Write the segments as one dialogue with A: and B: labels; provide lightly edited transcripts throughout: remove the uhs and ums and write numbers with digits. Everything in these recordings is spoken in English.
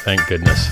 A: Thank goodness.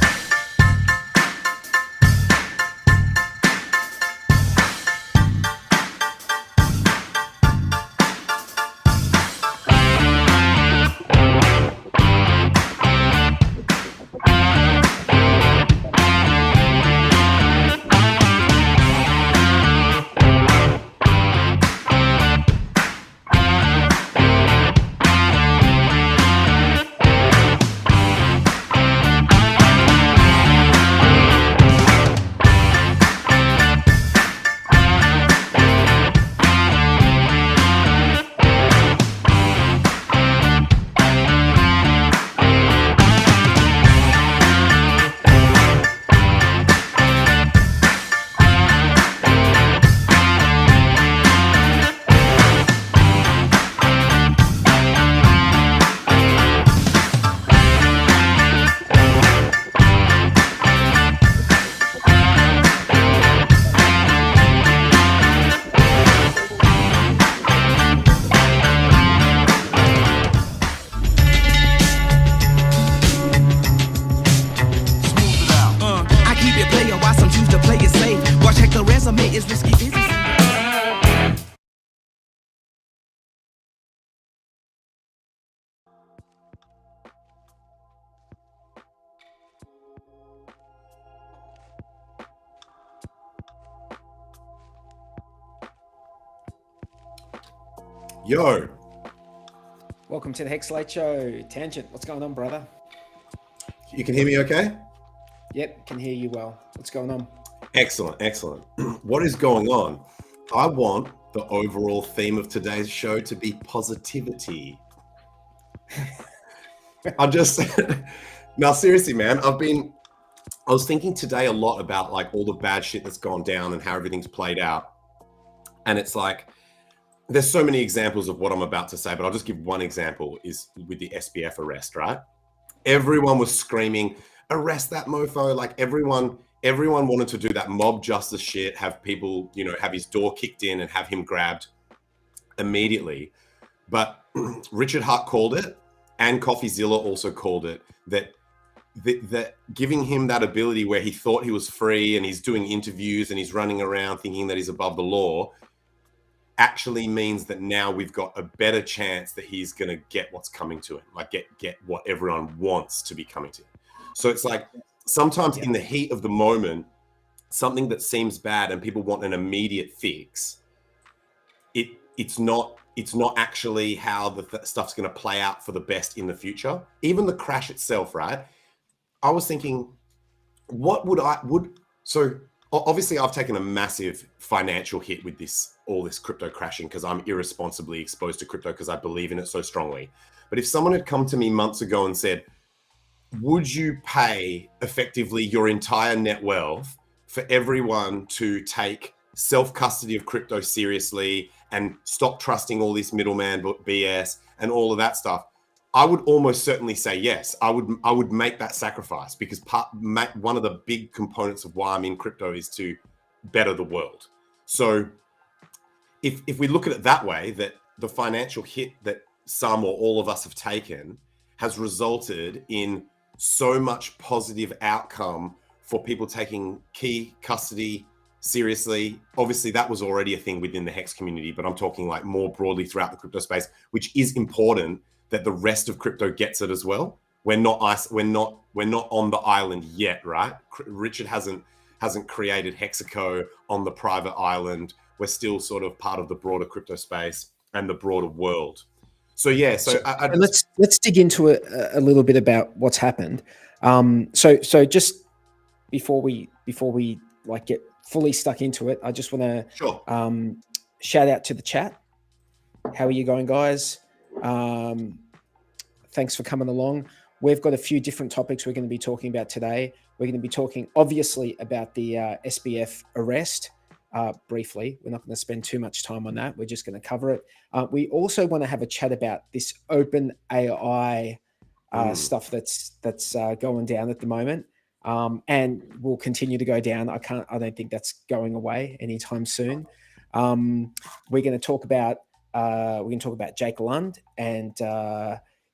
B: Yo.
C: Welcome to the HEX Late Show. Tangent, what's going on, brother?
B: You can hear me okay?
C: Yep, can hear you well. What's going on?
B: Excellent, excellent. What is going on? I want the overall theme of today's show to be positivity. Now seriously, man, I was thinking today a lot about like all the bad shit that's gone down and how everything's played out. And it's like, there's so many examples of what I'm about to say, but I'll just give one example is with the SBF arrest, right? Everyone was screaming, arrest that mofo. Like everyone wanted to do that mob justice shit, have people, have his door kicked in and have him grabbed immediately. But Richard Hart called it, and CoffeeZilla also called it, that giving him that ability where he thought he was free and he's doing interviews and he's running around thinking that he's above the law actually means that now we've got a better chance that he's going to get what's coming to him, like get what everyone wants to be coming to him. So it's like sometimes in the heat of the moment, something that seems bad and people want an immediate fix, it's not actually how the stuff's going to play out for the best in the future. Even the crash itself, right? I was thinking, so obviously I've taken a massive financial hit with all this crypto crashing because I'm irresponsibly exposed to crypto because I believe in it so strongly. But if someone had come to me months ago and said, would you pay effectively your entire net wealth for everyone to take self-custody of crypto seriously and stop trusting all this middleman BS and all of that stuff, I would almost certainly say yes. I would make that sacrifice because one of the big components of why I'm in crypto is to better the world. So if we look at it that way, that the financial hit that some or all of us have taken has resulted in so much positive outcome for people taking key custody seriously. Obviously, that was already a thing within the HEX community, but I'm talking like more broadly throughout the crypto space, which is important that the rest of crypto gets it as well. We're not on the island yet, right? Richard hasn't created Hexaco on the private island. We're still sort of part of the broader crypto space and the broader world. So yeah,
C: let's dig into it a little bit about what's happened. So just before we like get fully stuck into it, I just want to shout out to the chat. How are you going, guys? Thanks for coming along. We've got a few different topics we're going to be talking about today. We're going to be talking obviously about the SBF arrest briefly. We're not going to spend too much time on that. We're just going to cover it. We also want to have a chat about this OpenAI stuff that's going down at the moment, and will continue to go down. I don't think that's going away anytime soon. We're going to talk about Jake Lund and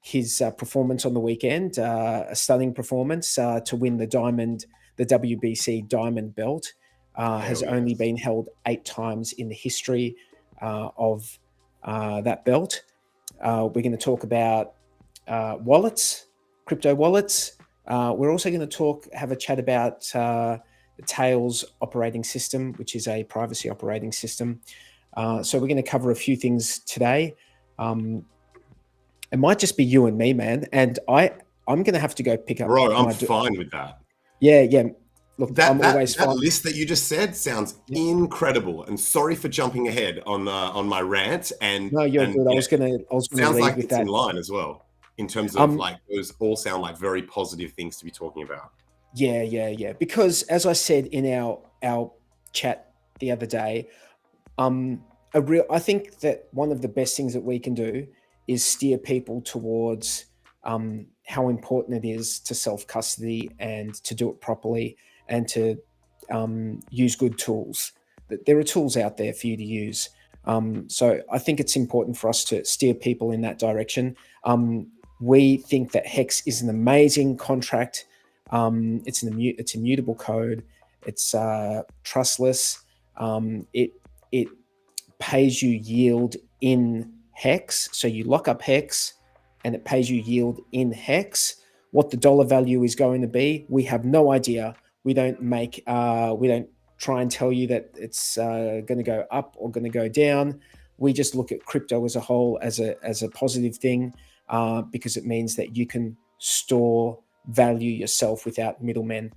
C: his performance on the weekend, a stunning performance to win the WBC Diamond Belt. Has only been held 8 times in the history of that belt. We're going to talk about wallets, crypto wallets. We're also going to have a chat about the Tails operating system, which is a privacy operating system. So we're going to cover a few things today. It might just be you and me, man. And I'm going to have to go pick up.
B: Bro, I'm fine with that.
C: Yeah. Look,
B: that list that you just said sounds incredible. And sorry for jumping ahead on my rant. And
C: no, you're good. I was gonna
B: sounds like it's
C: that.
B: in line as well in terms of like those all sound like very positive things to be talking about.
C: Yeah. Because as I said in our chat the other day, I think that one of the best things that we can do is steer people towards how important it is to self-custody and to do it properly and to use good tools. There are tools out there for you to use. So I think it's important for us to steer people in that direction. We think that HEX is an amazing contract. It's immutable code. It's trustless. It pays you yield in HEX. So you lock up HEX and it pays you yield in HEX. What the dollar value is going to be, we have no idea. We don't try and tell you that it's going to go up or going to go down. We just look at crypto as a whole as a positive thing because it means that you can store value yourself without middlemen,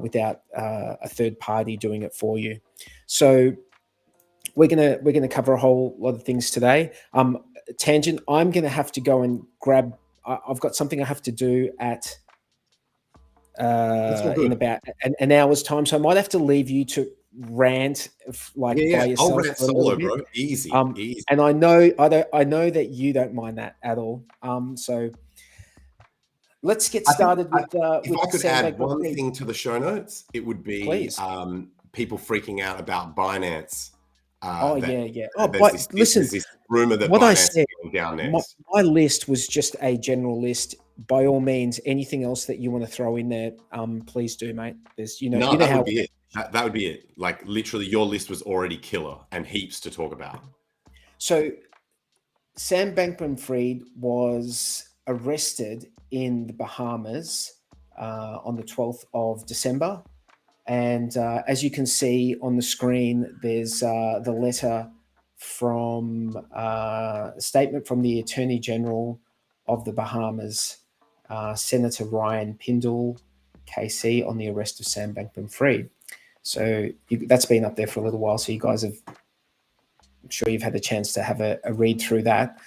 C: without a third party doing it for you. So we're gonna cover a whole lot of things today. Tangent. I'm gonna have to go and grab. I've got something I have to do at in about an hour's time, so I might have to leave you to rant by yourself.
B: I'll rant solo, bro. Easy.
C: And I know that you don't mind that at all. So let's get started with.
B: If I could add one thing to the show notes, it would be people freaking out about Binance.
C: Listen,
B: this rumor that
C: what
B: Binance
C: I said,
B: is going down next.
C: My list was just a general list. By all means, anything else that you want to throw in there, please do, mate. There's,
B: that would be it. That would be it. Like literally, your list was already killer and heaps to talk about. So,
C: Sam Bankman-Fried was arrested in the Bahamas on the 12th of December. And as you can see on the screen, there's the letter from a statement from the Attorney General of the Bahamas, Senator Ryan Pindell, KC, on the arrest of Sam Bankman-Fried. So that's been up there for a little while. So you guys I'm sure you've had a chance to have a read through that.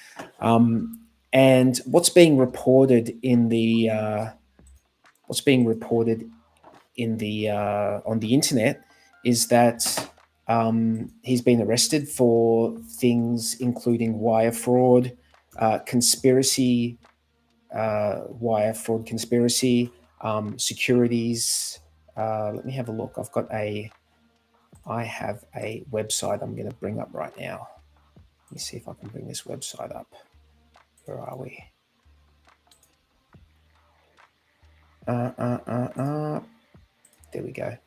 C: And what's being reported on the internet is that he's been arrested for things including wire fraud, conspiracy, securities. Let me have a look. I have a website I'm going to bring up right now. Let me see if I can bring this website up. Where are we? There we go.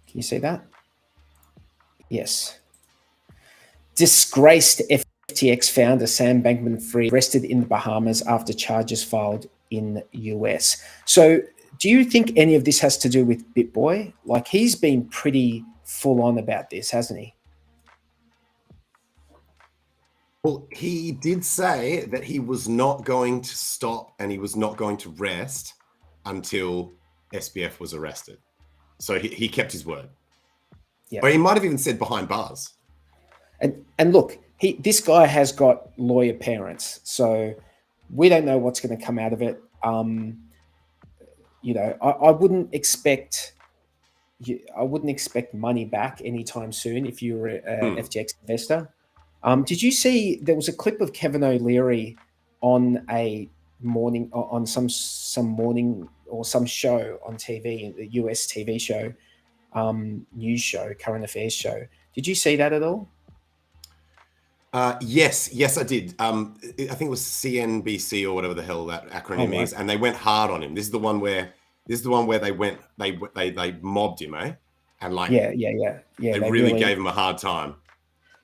C: Can you see that? Yes. Disgraced FTX founder Sam Bankman-Fried arrested in the Bahamas after charges filed in US. So do you think any of this has to do with BitBoy? Like, he's been pretty full on about this, hasn't he?
B: Well, he did say that he was not going to stop and he was not going to rest until SBF was arrested. So he kept his word. Yeah. Or he might have even said behind bars.
C: And look, this guy has got lawyer parents, so we don't know what's going to come out of it. I wouldn't expect money back anytime soon if you were an FTX investor. Did you see there was a clip of Kevin O'Leary on a morning on some morning or some show on TV, the US TV show, news show, current affairs show? Did you see that at all?
B: Yes, I did. I think it was CNBC or whatever the hell that acronym
C: right.
B: is, and they went hard on him. This is the one where they mobbed him, eh? And like,
C: Yeah.
B: they really gave him a hard time.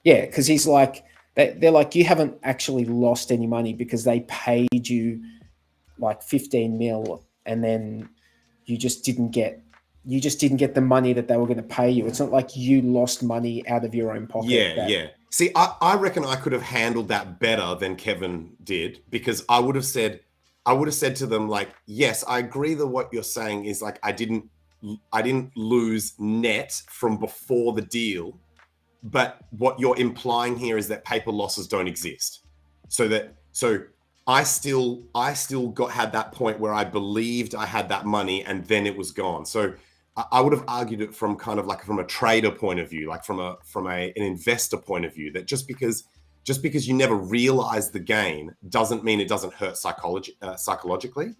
C: Yeah, because he's like, they're like, you haven't actually lost any money because they paid you like 15 mil, and then you just didn't get the money that they were going to pay you. It's not like you lost money out of your own pocket.
B: Yeah. See, I reckon I could have handled that better than Kevin did, because I would have said to them, like, yes, I agree that what you're saying is like, I didn't lose net from before the deal, but what you're implying here is that paper losses don't exist. So I still had that point where I believed I had that money and then it was gone. So I would have argued it from kind of like from a trader point of view, like from an investor point of view, that just because you never realize the gain doesn't mean it doesn't hurt psychologically.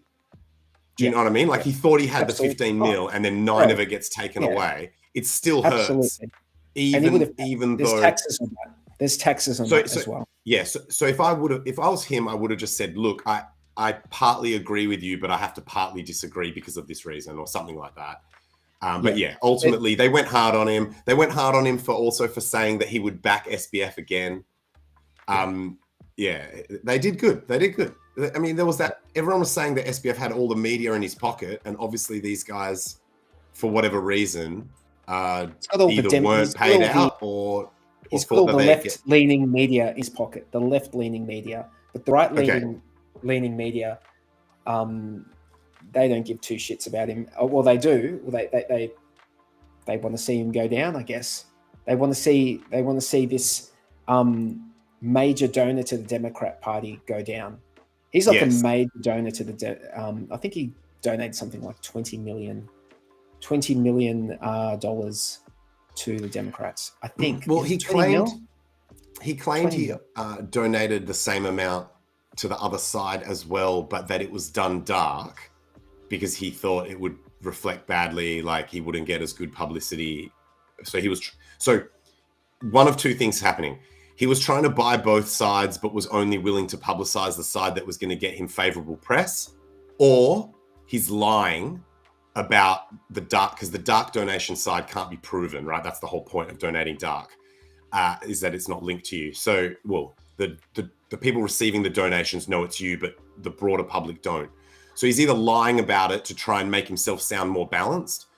B: Do you know what I mean? Like, he thought he had the 15 mil and then 9 of it gets taken away. It still hurts. Even
C: there's
B: though
C: taxes on that. There's taxes on that as well.
B: Yeah. So if I was him, I would have just said, look, I partly agree with you, but I have to partly disagree because of this reason, or something like that. But yeah, ultimately they went hard on him. They went hard on him for saying that he would back SBF again. Yeah, they did good. I mean, there was that, everyone was saying that SBF had all the media in his pocket, and obviously these guys, for whatever reason, either weren't paid out or
C: he's got all the left-leaning media in his pocket, the left-leaning media, but the right-leaning media, they don't give two shits about him. Well, they do. They want to see him go down, I guess. They want to see this major donor to the Democrat Party go down. He's like a major donor to the. I think he donated something like $20 million to the Democrats, I think.
B: Well, he claimed he donated the same amount to the other side as well, but that it was done dark because he thought it would reflect badly, like he wouldn't get as good publicity. So one of two things happening. He was trying to buy both sides, but was only willing to publicize the side that was going to get him favorable press, or he's lying about the dark, because the dark donation side can't be proven, right? That's the whole point of donating dark, is that it's not linked to you. So, well, the people receiving the donations know it's you, but the broader public don't. So he's either lying about it to try and make himself sound more balanced,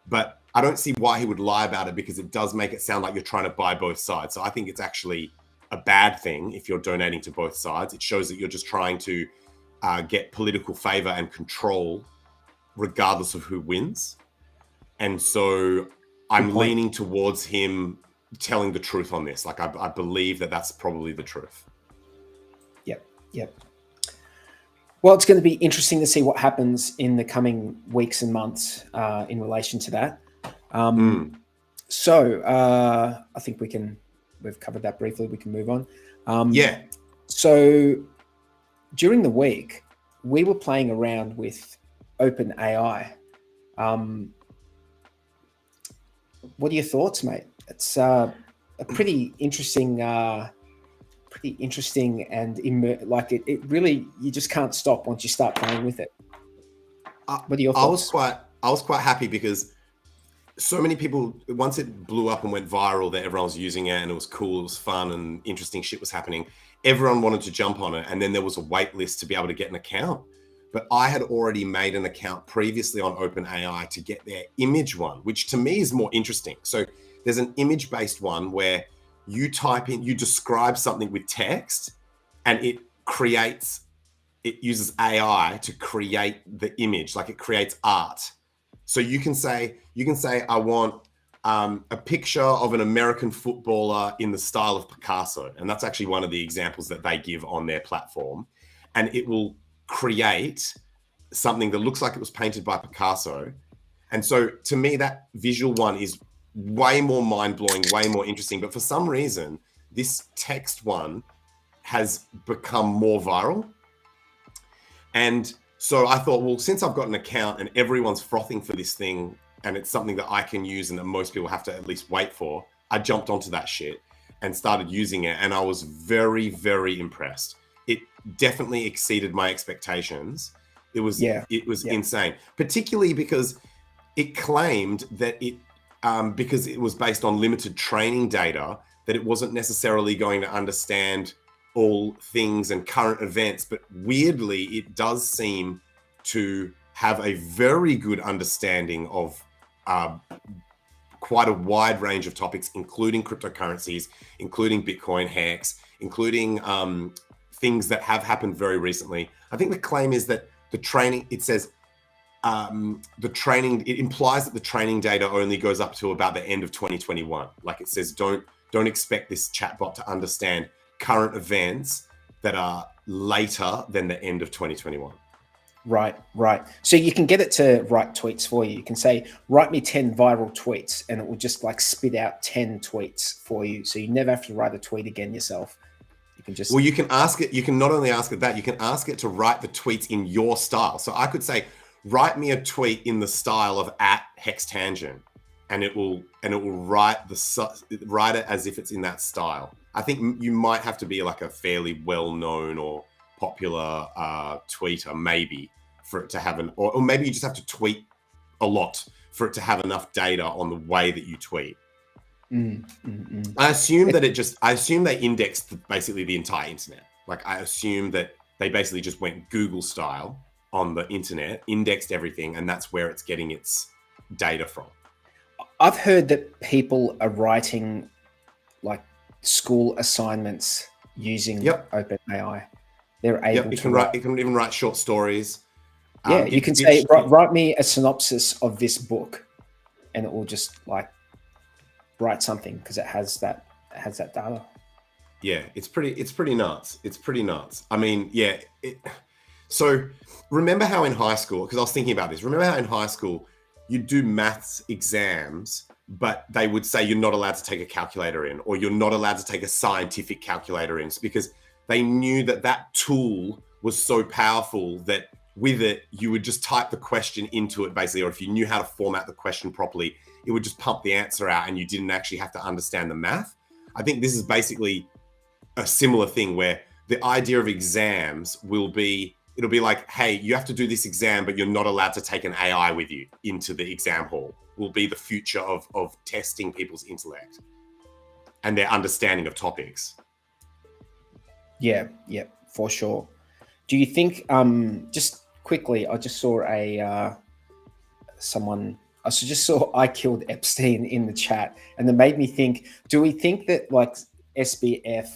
B: but I don't see why he would lie about it, because it does make it sound like you're trying to buy both sides. So I think it's actually a bad thing if you're donating to both sides. It shows that you're just trying to get political favor and control regardless of who wins. And so I'm leaning towards him telling the truth on this. Like, I believe that that's probably the truth.
C: Yep. Well, it's going to be interesting to see what happens in the coming weeks and months in relation to that. So I think we've covered that briefly. We can move on. So during the week, we were playing around with OpenAI. What are your thoughts, mate? It's a pretty interesting and it really, you just can't stop once you start playing with it. What are your thoughts?
B: I was quite happy because so many people, once it blew up and went viral, that everyone was using it and it was cool, it was fun, and interesting shit was happening. Everyone wanted to jump on it, and then there was a wait list to be able to get an account. But I had already made an account previously on OpenAI to get their image one, which to me is more interesting. So there's an image-based one where you type in, you describe something with text, and it uses AI to create the image, like it creates art. So you can say, I want a picture of an American footballer in the style of Picasso. And that's actually one of the examples that they give on their platform. And it will create something that looks like it was painted by Picasso. And so to me, that visual one is way more mind-blowing, way more interesting. But for some reason, this text one has become more viral. And so I thought, well, since I've got an account and everyone's frothing for this thing, and it's something that I can use and that most people have to at least wait for, I jumped onto that shit. and started using it, and I was very, very impressed. It definitely exceeded my expectations. It was insane, particularly because it claimed that because it was based on limited training data, that it wasn't necessarily going to understand all things and current events. But weirdly, it does seem to have a very good understanding of quite a wide range of topics, including cryptocurrencies, including Bitcoin, HEX, including things that have happened very recently. I think the claim is that the training, it says, it implies that the training data only goes up to about the end of 2021. Like it says, don't expect this chatbot to understand current events that are later than the end of 2021.
C: Right. So you can get it to write tweets for you. You can say, write me 10 viral tweets, and it will just like spit out 10 tweets for you. So you never have to write a tweet again yourself. You can just...
B: Well, you can ask it, you can not only ask it that, you can ask it to write the tweets in your style. So I could say, write me a tweet in the style of @HexTangent, and it will write it as if it's in that style. I think you might have to be like a fairly well-known or popular tweeter, maybe, for it to have or maybe you just have to tweet a lot for it to have enough data on the way that you tweet. I assume they indexed basically the entire internet. Like I assume that they basically just went Google style on the internet, indexed everything, and that's where it's getting its data from.
C: I've heard that people are writing like school assignments using OpenAI. They're able to
B: write. It can even write short stories.
C: Yeah, you can say, write me a synopsis of this book, and it will just like write something because it has that data.
B: Yeah, it's pretty nuts. It's pretty nuts. I mean, yeah. So remember how in high school, because I was thinking about this, remember how in high school you do maths exams, but they would say you're not allowed to take a calculator in, or you're not allowed to take a scientific calculator in, because they knew that tool was so powerful that with it, you would just type the question into it basically, or if you knew how to format the question properly, it would just pump the answer out and you didn't actually have to understand the math. I think this is basically a similar thing where the idea of exams it'll be like, hey, you have to do this exam, but you're not allowed to take an AI with you into the exam hall. Will be the future of testing people's intellect and their understanding of topics.
C: Yeah, for sure. Do you think, just quickly, I just saw I just saw I killed Epstein in the chat, and it made me think, do we think that like SBF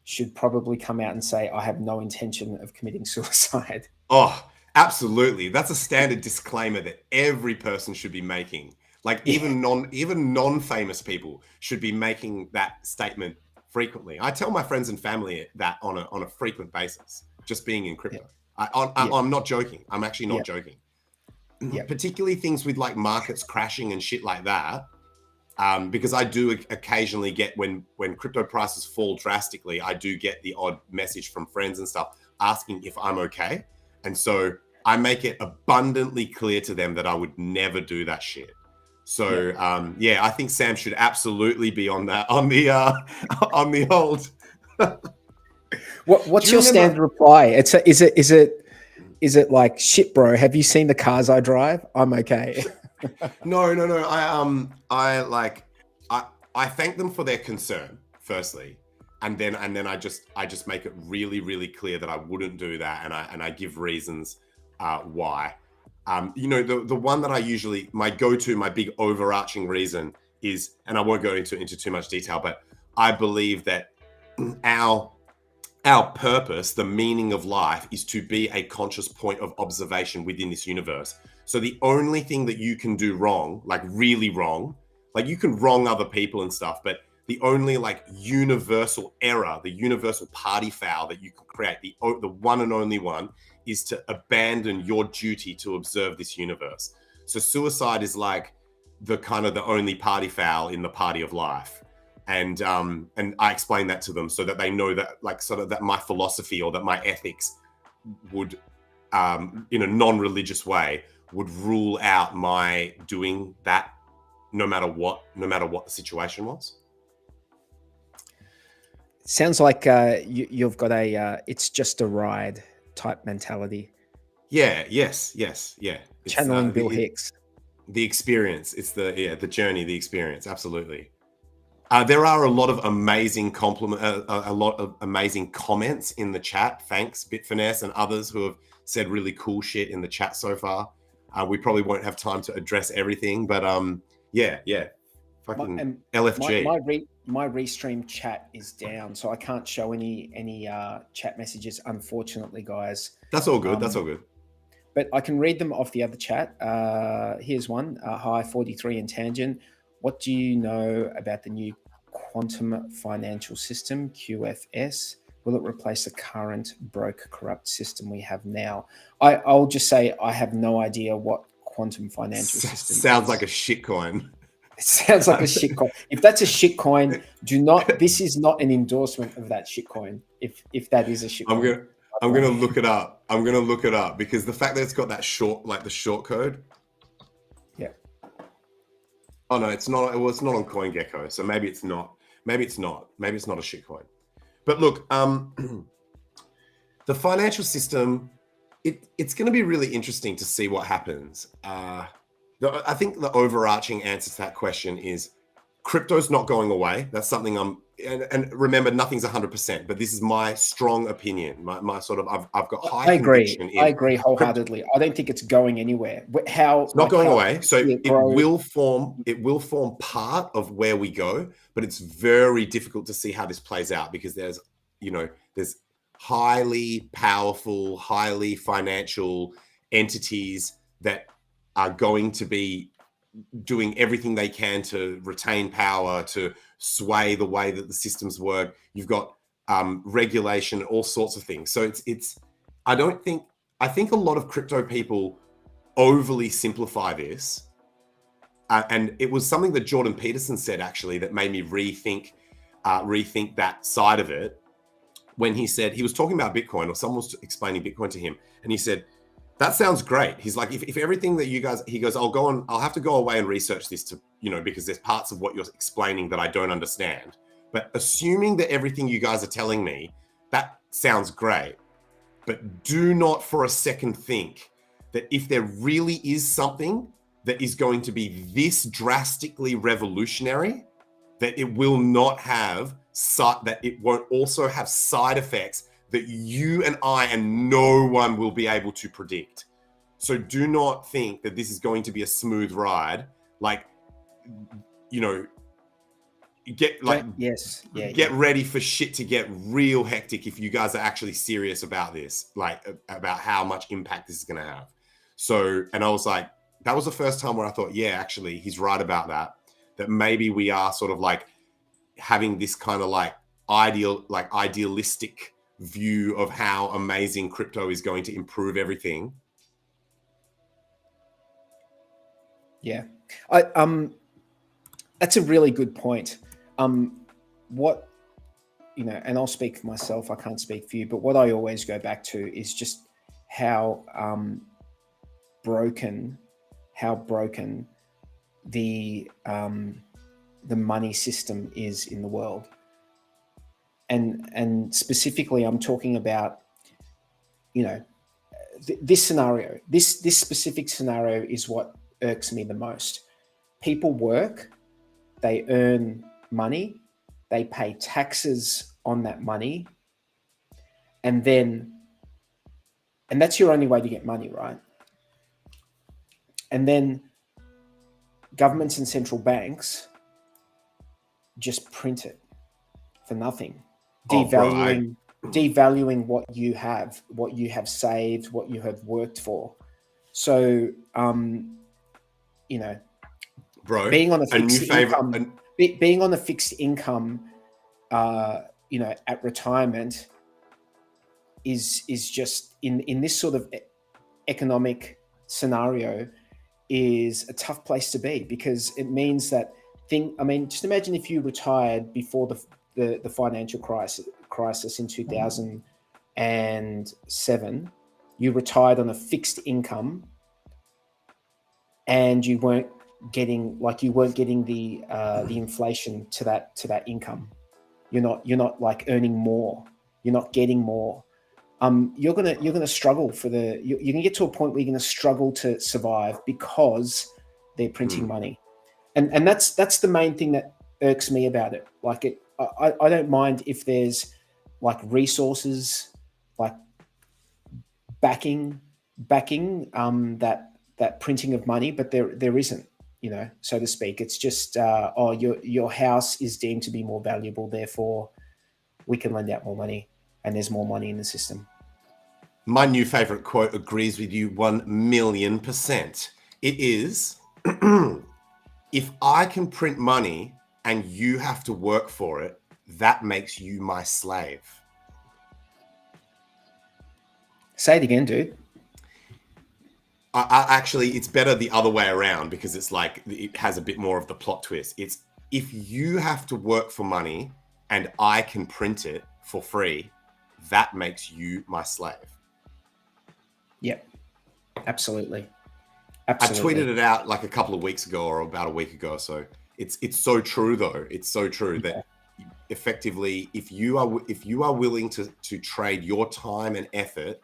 C: should probably come out and say, I have no intention of committing suicide?
B: Oh, absolutely. That's a standard disclaimer that every person should be making. Like even non-famous people should be making that statement frequently. I tell my friends and family that on a frequent basis, just being in crypto. I'm not joking. I'm actually not joking. Particularly things with like markets crashing and shit like that. Because I do occasionally get when crypto prices fall drastically, I do get the odd message from friends and stuff asking if I'm okay. And so I make it abundantly clear to them that I would never do that shit. So I think Sam should absolutely be on that, on the old.
C: What's your standard reply? Is it like, shit, bro, have you seen the cars I drive? I'm okay.
B: No. I thank them for their concern, firstly, and then I just make it really, really clear that I wouldn't do that, and I give reasons why. The one that I usually, my go-to, my big overarching reason is, and I won't go into too much detail, but I believe that our purpose, the meaning of life, is to be a conscious point of observation within this universe. So the only thing that you can do wrong, like really wrong, like you can wrong other people and stuff, but the only like universal error, the universal party foul that you can create, the one and only one, is to abandon your duty to observe this universe. So suicide is like the only party foul in the party of life. And I explain that to them so that they know that, like, sort of that my philosophy or that my ethics would, in a non-religious way, would rule out my doing that no matter what the situation was.
C: Sounds like you've got a it's just a ride type mentality.
B: Yeah. Yes. Yeah. It's,
C: Channeling Bill Hicks.
B: The experience. It's the journey, the experience. Absolutely. There are a lot of amazing a lot of amazing comments in the chat. Thanks, Bitfinesse and others who have said really cool shit in the chat so far. We probably won't have time to address everything, but yeah. Fucking LFG.
C: My restream chat is down, so I can't show any chat messages, unfortunately, guys.
B: That's all good. That's all good.
C: But I can read them off the other chat. Here's one. Hi, 43 in Tangent. What do you know about the new quantum financial system, QFS? Will it replace the current broke, corrupt system we have now? I'll just say I have no idea what quantum financial system
B: sounds
C: is.
B: like a shitcoin.
C: It sounds like a shitcoin. If that's a shitcoin, do not. This is not an endorsement of that shitcoin. If that is a shitcoin,
B: I'm gonna look it up. I'm gonna look it up because the fact that it's got that short, like the short code.
C: Yeah.
B: Oh no, it's not. Well, it's not on CoinGecko, so maybe it's not. Maybe it's not a shitcoin. But look, the financial system, it's going to be really interesting to see what happens. I think the overarching answer to that question is crypto's not going away. That's something and remember, nothing's 100%, but this is my strong opinion. My sort of, I've got high conviction.
C: I agree wholeheartedly. I don't think it's going anywhere.
B: It's not going away. So it will form part of where we go, but it's very difficult to see how this plays out because there's highly powerful, highly financial entities that are going to be doing everything they can to retain power, to sway the way that the systems work. You've got regulation, all sorts of things. So I think a lot of crypto people overly simplify this. And it was something that Jordan Peterson said, actually, that made me rethink that side of it. When he said, he was talking about Bitcoin, or someone was explaining Bitcoin to him, and he said, that sounds great. He's like, if everything that you guys, he goes, I'll have to go away and research this because there's parts of what you're explaining that I don't understand. But assuming that everything you guys are telling me, that sounds great. But do not for a second think that if there really is something that is going to be this drastically revolutionary, that it will not have, that it won't also have side effects that you and I and no one will be able to predict. So do not think that this is going to be a smooth ride. Like, get ready for shit to get real hectic if you guys are actually serious about this, like about how much impact this is going to have. So, and I was like, that was the first time where I thought, yeah, actually, he's right about that maybe we are sort of like having this kind of like idealistic view of how amazing crypto is going to improve everything.
C: Yeah. That's a really good point. And I'll speak for myself, I can't speak for you, but what I always go back to is just how broken the money system is in the world. And specifically, I'm talking about, this scenario. This specific scenario is what irks me the most. People work, they earn money, they pay taxes on that money, and that's your only way to get money, right? And then governments and central banks just print it for nothing. Devaluing what you have saved, what you have worked for. So, being on a fixed income, at retirement is just in this sort of economic scenario is a tough place to be, because it means that just imagine if you retired before the financial crisis in 2007, you retired on a fixed income, and you weren't getting the inflation to that income. you're not like earning more, you're not getting more. You're gonna struggle you can get to a point where you're gonna struggle to survive because they're printing money, and that's the main thing that irks me about it. Like I don't mind if there's like resources, like backing that printing of money, but there isn't, so to speak. It's just your house is deemed to be more valuable, therefore we can lend out more money, and there's more money in the system.
B: My new favorite quote agrees with you 1,000,000%. It is, if I can print money and you have to work for it, that makes you my slave.
C: Say it again, dude.
B: I actually, it's better the other way around, because it's like, it has a bit more of the plot twist. It's, if you have to work for money and I can print it for free, that makes you my slave.
C: Yep, absolutely.
B: I tweeted it out like a couple of weeks ago, or about a week ago or so. It's so true though. It's so true that effectively, if you are willing to trade your time and effort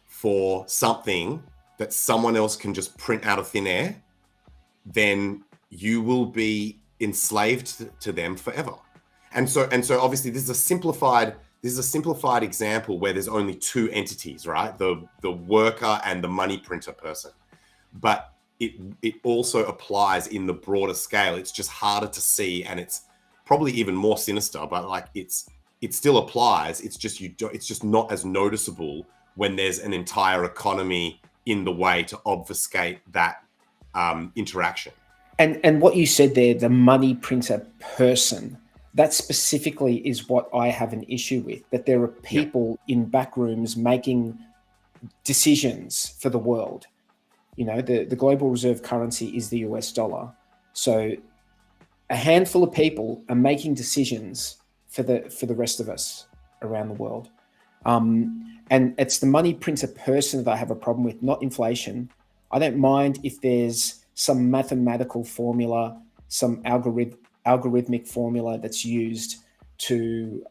B: for something that someone else can just print out of thin air, then you will be enslaved to them forever. And so obviously this is a simplified example where there's only two entities, right? The worker and the money printer person. But it also applies in the broader scale. It's just harder to see, and it's probably even more sinister, but like it still applies. It's just not as noticeable when there's an entire economy in the way to obfuscate that interaction.
C: And what you said there, the money printer person, that specifically is what I have an issue with, that there are people in back rooms making decisions for the world. The global reserve currency is the US dollar. So a handful of people are making decisions for the rest of us around the world. And it's the money printer person that I have a problem with, not inflation. I don't mind if there's some mathematical formula, some algorithmic formula that's used to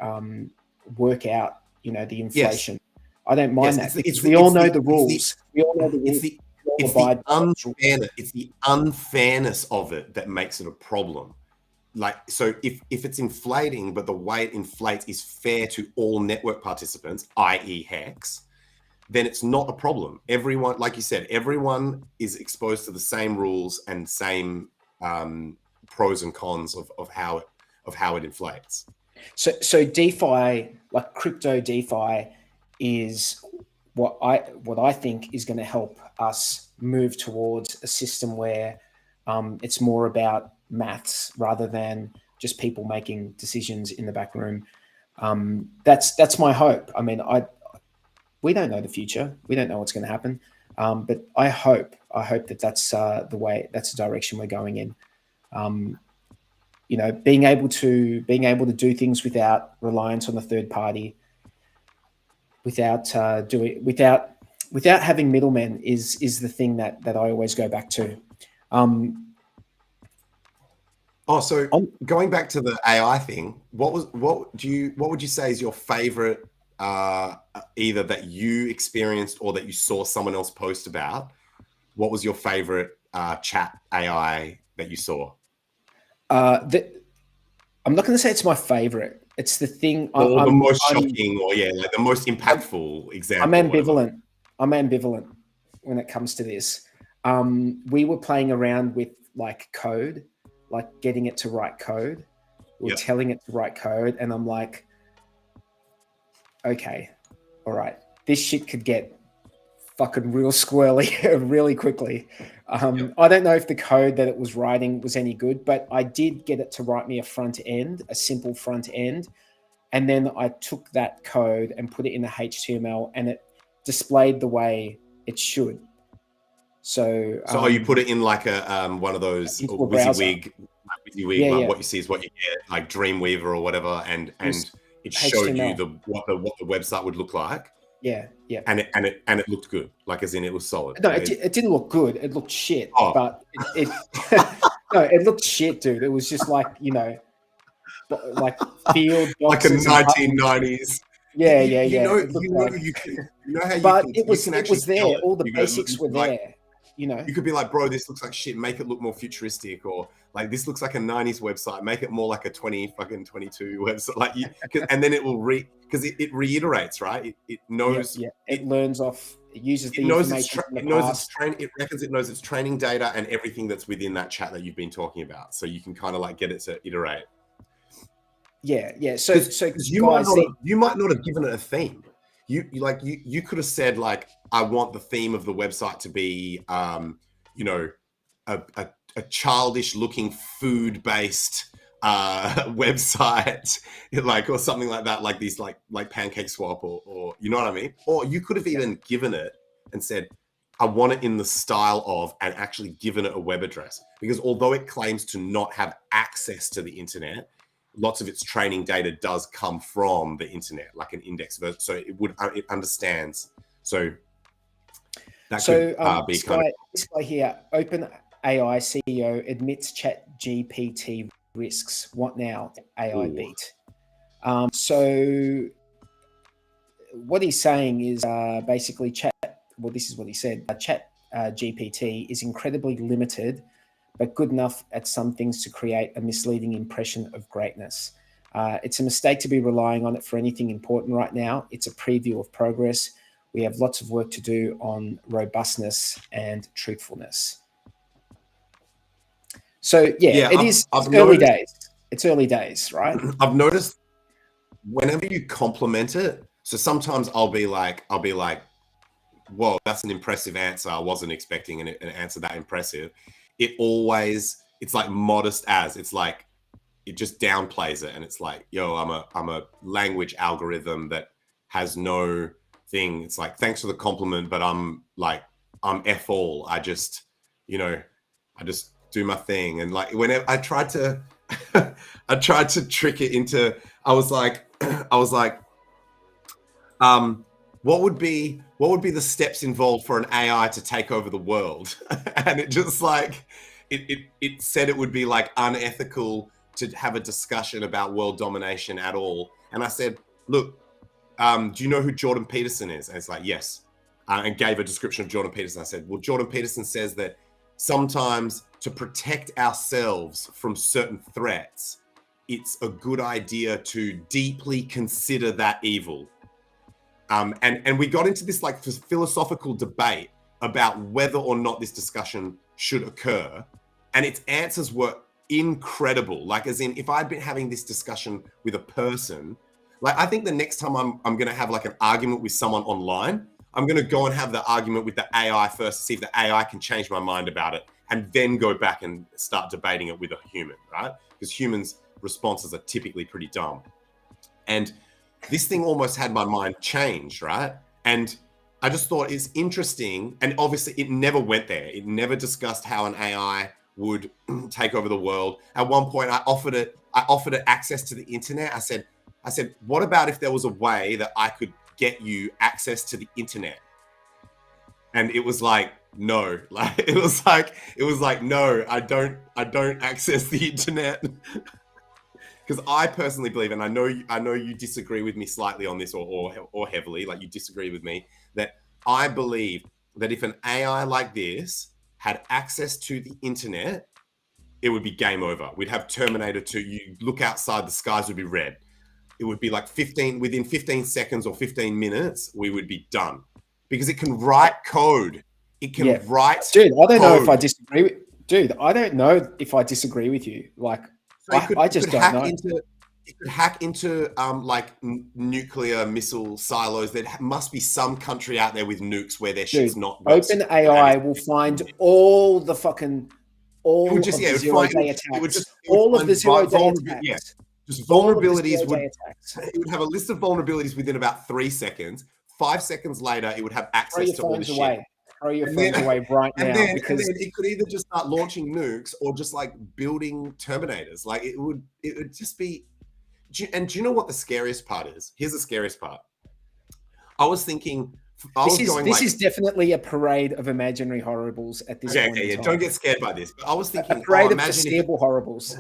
C: work out, the inflation. I don't mind that, because we all know the rules. We all know the rules.
B: It's the unfairness of it that makes it a problem. Like, so if it's inflating, but the way it inflates is fair to all network participants, i.e. HEX, then it's not a problem. Everyone, like you said, everyone is exposed to the same rules and same pros and cons of how it inflates.
C: So DeFi, like crypto DeFi, is what I think is going to help us move towards a system where it's more about maths rather than just people making decisions in the back room. That's my hope. I mean, we don't know the future. We don't know what's going to happen. But I hope that's the direction we're going in. Being able to do things without reliance on the third party, without having middlemen is the thing that I always go back to.
B: So going back to the AI thing, what would you say is your favorite, either that you experienced or that you saw someone else post about? What was your favorite chat AI that you saw? I'm
C: not going to say it's my favorite. It's the thing.
B: Or the most shocking, or like the most impactful example.
C: I'm ambivalent when it comes to this. We were playing around with like code, like getting it to write code. We're telling it to write code, and I'm like, okay, all right, this shit could get fucking real squirrely really quickly. I don't know if the code that it was writing was any good, but I did get it to write me a simple front end. And then I took that code and put it in the HTML, and it displayed the way it should. So
B: you put it in like a one of those WYSIWYG, like what you see is what you get, like Dreamweaver or whatever, and it showed HTML. You what the website would look like.
C: Yeah.
B: And it looked good, like as in it was solid.
C: No, it didn't look good. It looked shit. But it no, it looked shit, dude. It was just like, like field
B: like a
C: boxes and buttons.
B: 1990s.
C: Yeah.
B: You know how you can actually
C: was there.
B: tell it.
C: All the
B: You go,
C: basics were
B: like,
C: there. You know,
B: you could be like, bro, this looks like shit. Make it look more futuristic, or like this looks like a 90s website. Make it more like a 2022 website. Like and then it will because it reiterates, right? It knows.
C: Yeah. It learns off. It uses the
B: knows
C: information from the
B: it knows
C: past.
B: it reckons it knows its training data and everything that's within that chat that you've been talking about. So you can kind of like get it to iterate.
C: Yeah. So
B: you might not have given it a theme. You could have said like, I want the theme of the website to be a childish looking food based website, like, or something like that, like these like Pancake Swap or you know what I mean? Or you could have even given it and said, I want it in the style of, and actually given it a web address, because although it claims to not have access to the internet, lots of its training data does come from the internet, like an index. So it understands. So that could be
C: this
B: kind
C: guy,
B: of...
C: This guy here, OpenAI CEO admits ChatGPT risks. What now? AI beat. So what he's saying is basically this is what he said. GPT is incredibly limited, but good enough at some things to create a misleading impression of greatness. It's a mistake to be relying on it for anything important right now. It's a preview of progress. We have lots of work to do on robustness and truthfulness. So it's early days. It's early days, right?
B: I've noticed whenever you compliment it, so sometimes I'll be like, whoa, that's an impressive answer. I wasn't expecting an answer that impressive. It's like modest as, it's like, it just downplays it. And it's like, yo, I'm a language algorithm that has no thing. It's like, thanks for the compliment, but I'm F all. I just do my thing. And like, whenever I tried to trick it into, I was like, what would be the steps involved for an AI to take over the world? And it just like, it said it would be like unethical to have a discussion about world domination at all. And I said, look, do you know who Jordan Peterson is? And it's like, yes. And gave a description of Jordan Peterson. I said, well, Jordan Peterson says that sometimes to protect ourselves from certain threats, it's a good idea to deeply consider that evil. And we got into this like philosophical debate about whether or not this discussion should occur. And its answers were incredible. Like, as in, if I'd been having this discussion with a person, like, I think the next time I'm going to have like an argument with someone online, I'm going to go and have the argument with the AI first to see if the AI can change my mind about it, and then go back and start debating it with a human, right? Because humans' responses are typically pretty dumb. And this thing almost had my mind changed, right? And I just thought it's interesting. And obviously it never went there. It never discussed how an AI would take over the world. At one point I offered it access to the internet. I said, what about if there was a way that I could get you access to the internet? And it was like, no, like, it was like, no, I don't access the internet. Because I personally believe, and I know you disagree with me slightly on this, or heavily, like you disagree with me, that I believe that if an AI like this had access to the internet, it would be game over. We'd have Terminator 2. You look outside, the skies would be red. It would be like within 15 seconds or 15 minutes, we would be done. Because it can write code. It can write
C: Dude, I don't know if I
B: code.
C: I don't know if I disagree with you. Like,
B: So
C: I just don't know.
B: It could hack into like nuclear missile silos. There must be some country out there with nukes where their shit's not.
C: OpenAI will find all the fucking of the zero-day attacks. All of the zero-day attacks.
B: Yeah, just vulnerabilities. It would have a list of vulnerabilities within about 3 seconds. 5 seconds later, it would have access to all the shit.
C: Throw your phones away right now.
B: And then it could either just start launching nukes or just like building Terminators. Like it would just be. And do you know what the scariest part is? Here's the scariest part. I was thinking,
C: this is definitely a parade of imaginary horribles at this point.
B: Yeah. Don't get scared by this. But I was thinking,
C: a parade of foreseeable horribles.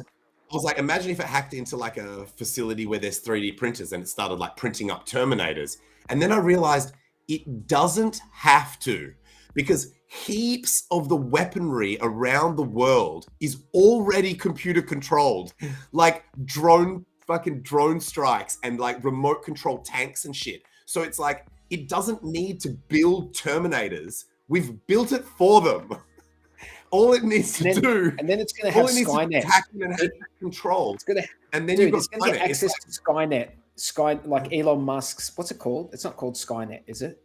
B: was like, imagine if it hacked into like a facility where there's 3D printers and it started like printing up Terminators. And then I realized it doesn't have to, because heaps of the weaponry around the world is already computer controlled, like fucking drone strikes and like remote control tanks and shit. So it's like, it doesn't need to build Terminators. We've built it for them. All it needs to do,
C: and then it's going to have Skynet.
B: And have control. And then
C: it's going to get access to Skynet. Like Elon Musk's, what's it called? It's not called Skynet, is it?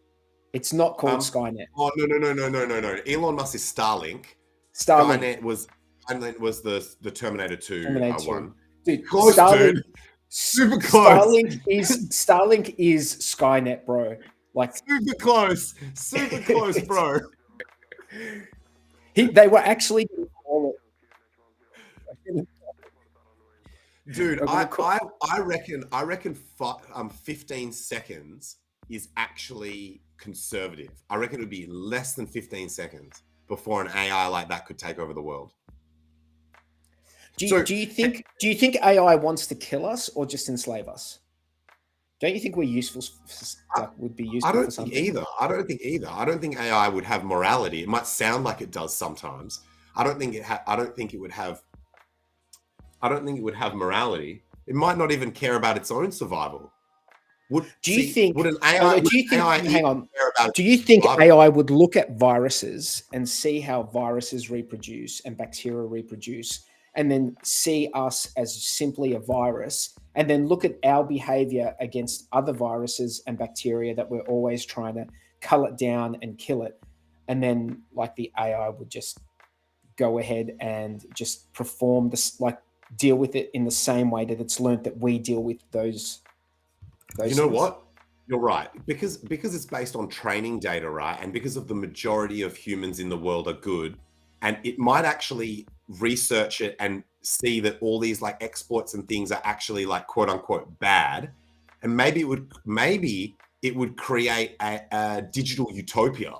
C: It's not called Skynet.
B: Oh no. Elon Musk is Starlink. Skynet was the Terminator 2 one.
C: Dude,
B: close, dude. Super close.
C: Starlink is Skynet, bro. Like
B: super close, bro.
C: They were actually.
B: Dude, I reckon 15 seconds is actually conservative. I reckon it would be less than 15 seconds before an AI like that could take over the world.
C: Do you think AI wants to kill us or just enslave us? Don't you think we're useful? Would be useful.
B: I don't think either. I don't think AI would have morality. It might sound like it does sometimes. I don't think it would have morality. It might not even care about its own survival. Do you think
C: AI would look at viruses and see how viruses reproduce and bacteria reproduce, and then see us as simply a virus, and then look at our behavior against other viruses and bacteria that we're always trying to cull it down and kill it, and then like the AI would just go ahead and just perform this, like deal with it in the same way that it's learned that we deal with those
B: you know things. What? You're right. Because it's based on training data, right? And because of the majority of humans in the world are good, and it might actually research it and see that all these like exploits and things are actually like quote unquote bad. And maybe it would create a digital utopia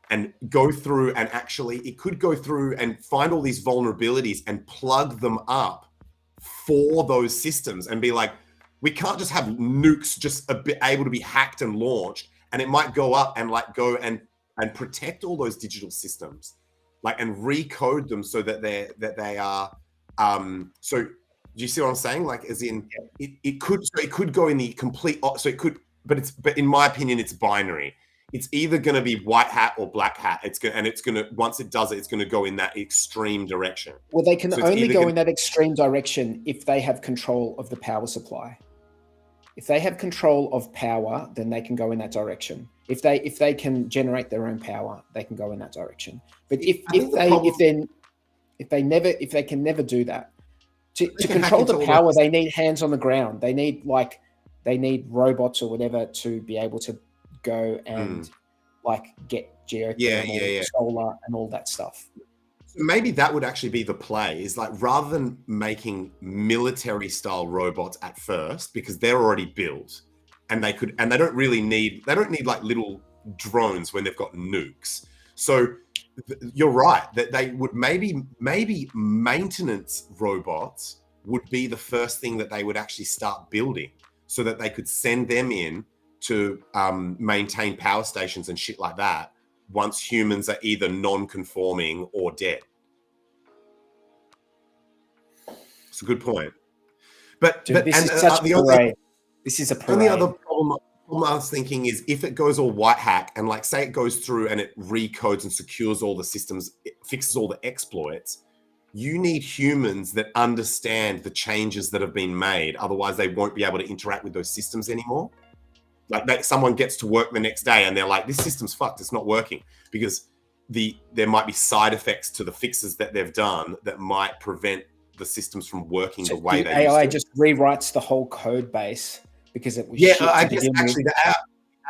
B: and go through and actually it could go through and find all these vulnerabilities and plug them up for those systems and be like, we can't just have nukes just able to be hacked and launched, and it might go up and like go and protect all those digital systems, like, and recode them so that they are so do you see what I'm saying? Like, as in it could go in the complete, so it could, but in my opinion it's binary. It's either going to be white hat or black hat. It's going to once it does it, it's going to go in that extreme direction.
C: Well, they can only go in that extreme direction if they have control of the power supply. If they have control of power, then they can go in that direction. If they can generate their own power, they can go in that direction. But if they can never do that, to control the power, they need hands on the ground. They need robots or whatever to be able to go and like get geothermal, solar, and all that stuff.
B: Maybe that would actually be the play, is like, rather than making military style robots at first, because they're already built and they don't need like little drones when they've got nukes. So you're right that they would maybe maintenance robots would be the first thing that they would actually start building, so that they could send them in to maintain power stations and shit like that once humans are either non-conforming or dead. It's a good point.
C: This is such a parade. This is a parade.
B: Only other problem I was thinking is, if it goes all white hack and like say it goes through and it recodes and secures all the systems, it fixes all the exploits, you need humans that understand the changes that have been made. Otherwise they won't be able to interact with those systems anymore. Like someone gets to work the next day and they're like, this system's fucked, it's not working, because there might be side effects to the fixes that they've done that might prevent the systems from working the way they
C: AI
B: used to.
C: just rewrites the whole code base because it was
B: I guess actually the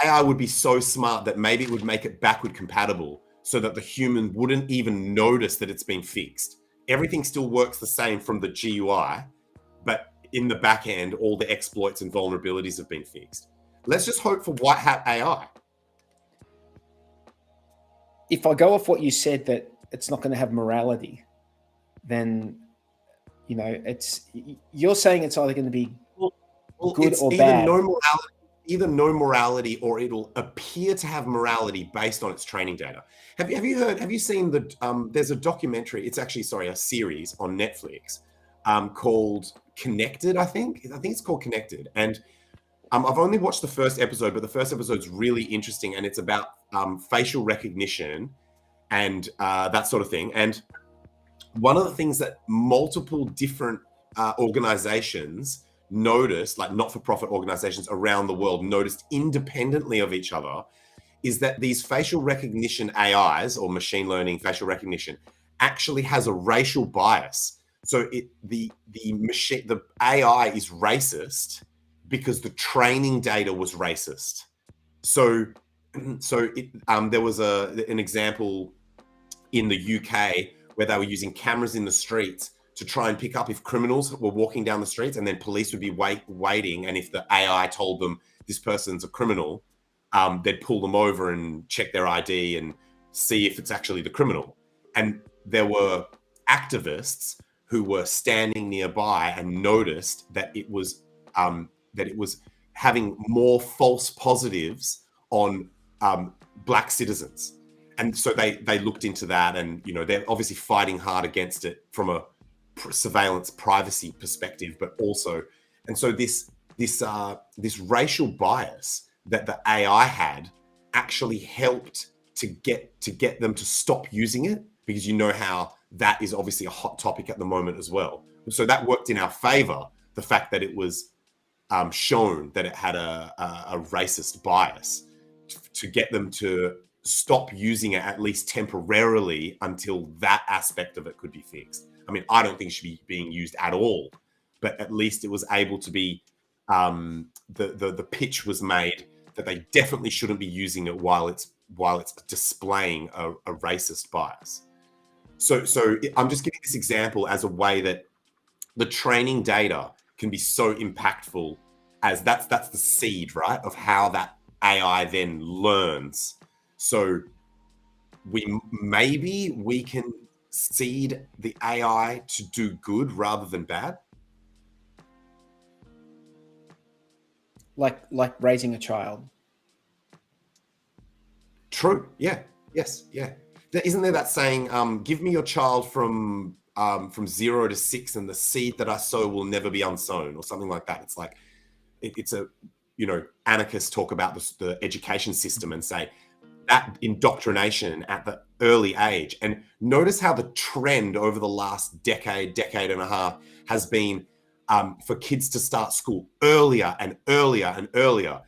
B: AI would be so smart that maybe it would make it backward compatible so that the human wouldn't even notice that it's been fixed. Everything still works the same from the GUI, but in the back end, all the exploits and vulnerabilities have been fixed. Let's just hope for white hat AI.
C: If I go off what you said, that it's not going to have morality, then you know, you're saying it's either going to be good
B: it's
C: or
B: either
C: bad.
B: no morality, or it'll appear to have morality based on its training data. Have you seen there's a documentary, it's actually, a series on Netflix called Connected, I think it's called Connected. And I've only watched the first episode, but the first episode's really interesting, and it's about facial recognition and that sort of thing. And one of the things that multiple different organizations noticed, like not-for-profit organizations around the world, noticed independently of each other, is that these facial recognition AIs, or machine learning facial recognition, actually has a racial bias. So the AI is racist because the training data was racist. So there was an example in the UK where they were using cameras in the streets to try and pick up if criminals were walking down the streets, and then police would be waiting. And if the AI told them this person's a criminal, they'd pull them over and check their ID and see if it's actually the criminal. And there were activists who were standing nearby and noticed that it was having more false positives on Black citizens. And so they looked into that, and they're obviously fighting hard against it from a surveillance privacy perspective, but also, and so this racial bias that the AI had actually helped to get them to stop using it, because how that is obviously a hot topic at the moment as well. So that worked in our favor, the fact that it was shown that it had a racist bias, to get them to stop using it, at least temporarily, until that aspect of it could be fixed. I mean, I don't think it should be being used at all, but at least it was able to be, the pitch was made that they definitely shouldn't be using it while it's displaying a racist bias. So I'm just giving this example as a way that the training data can be so impactful, as that's the seed, right, of how that AI then learns. So we can seed the AI to do good rather than bad.
C: Like raising a child.
B: True. Yeah. Yes. Yeah. Isn't there that saying, give me your child from 0 to 6, and the seed that I sow will never be unsown, or something like that. It's like, it's a, anarchists talk about the education system and say that indoctrination at the early age. And notice how the trend over the last decade and a half has been for kids to start school earlier and earlier and earlier.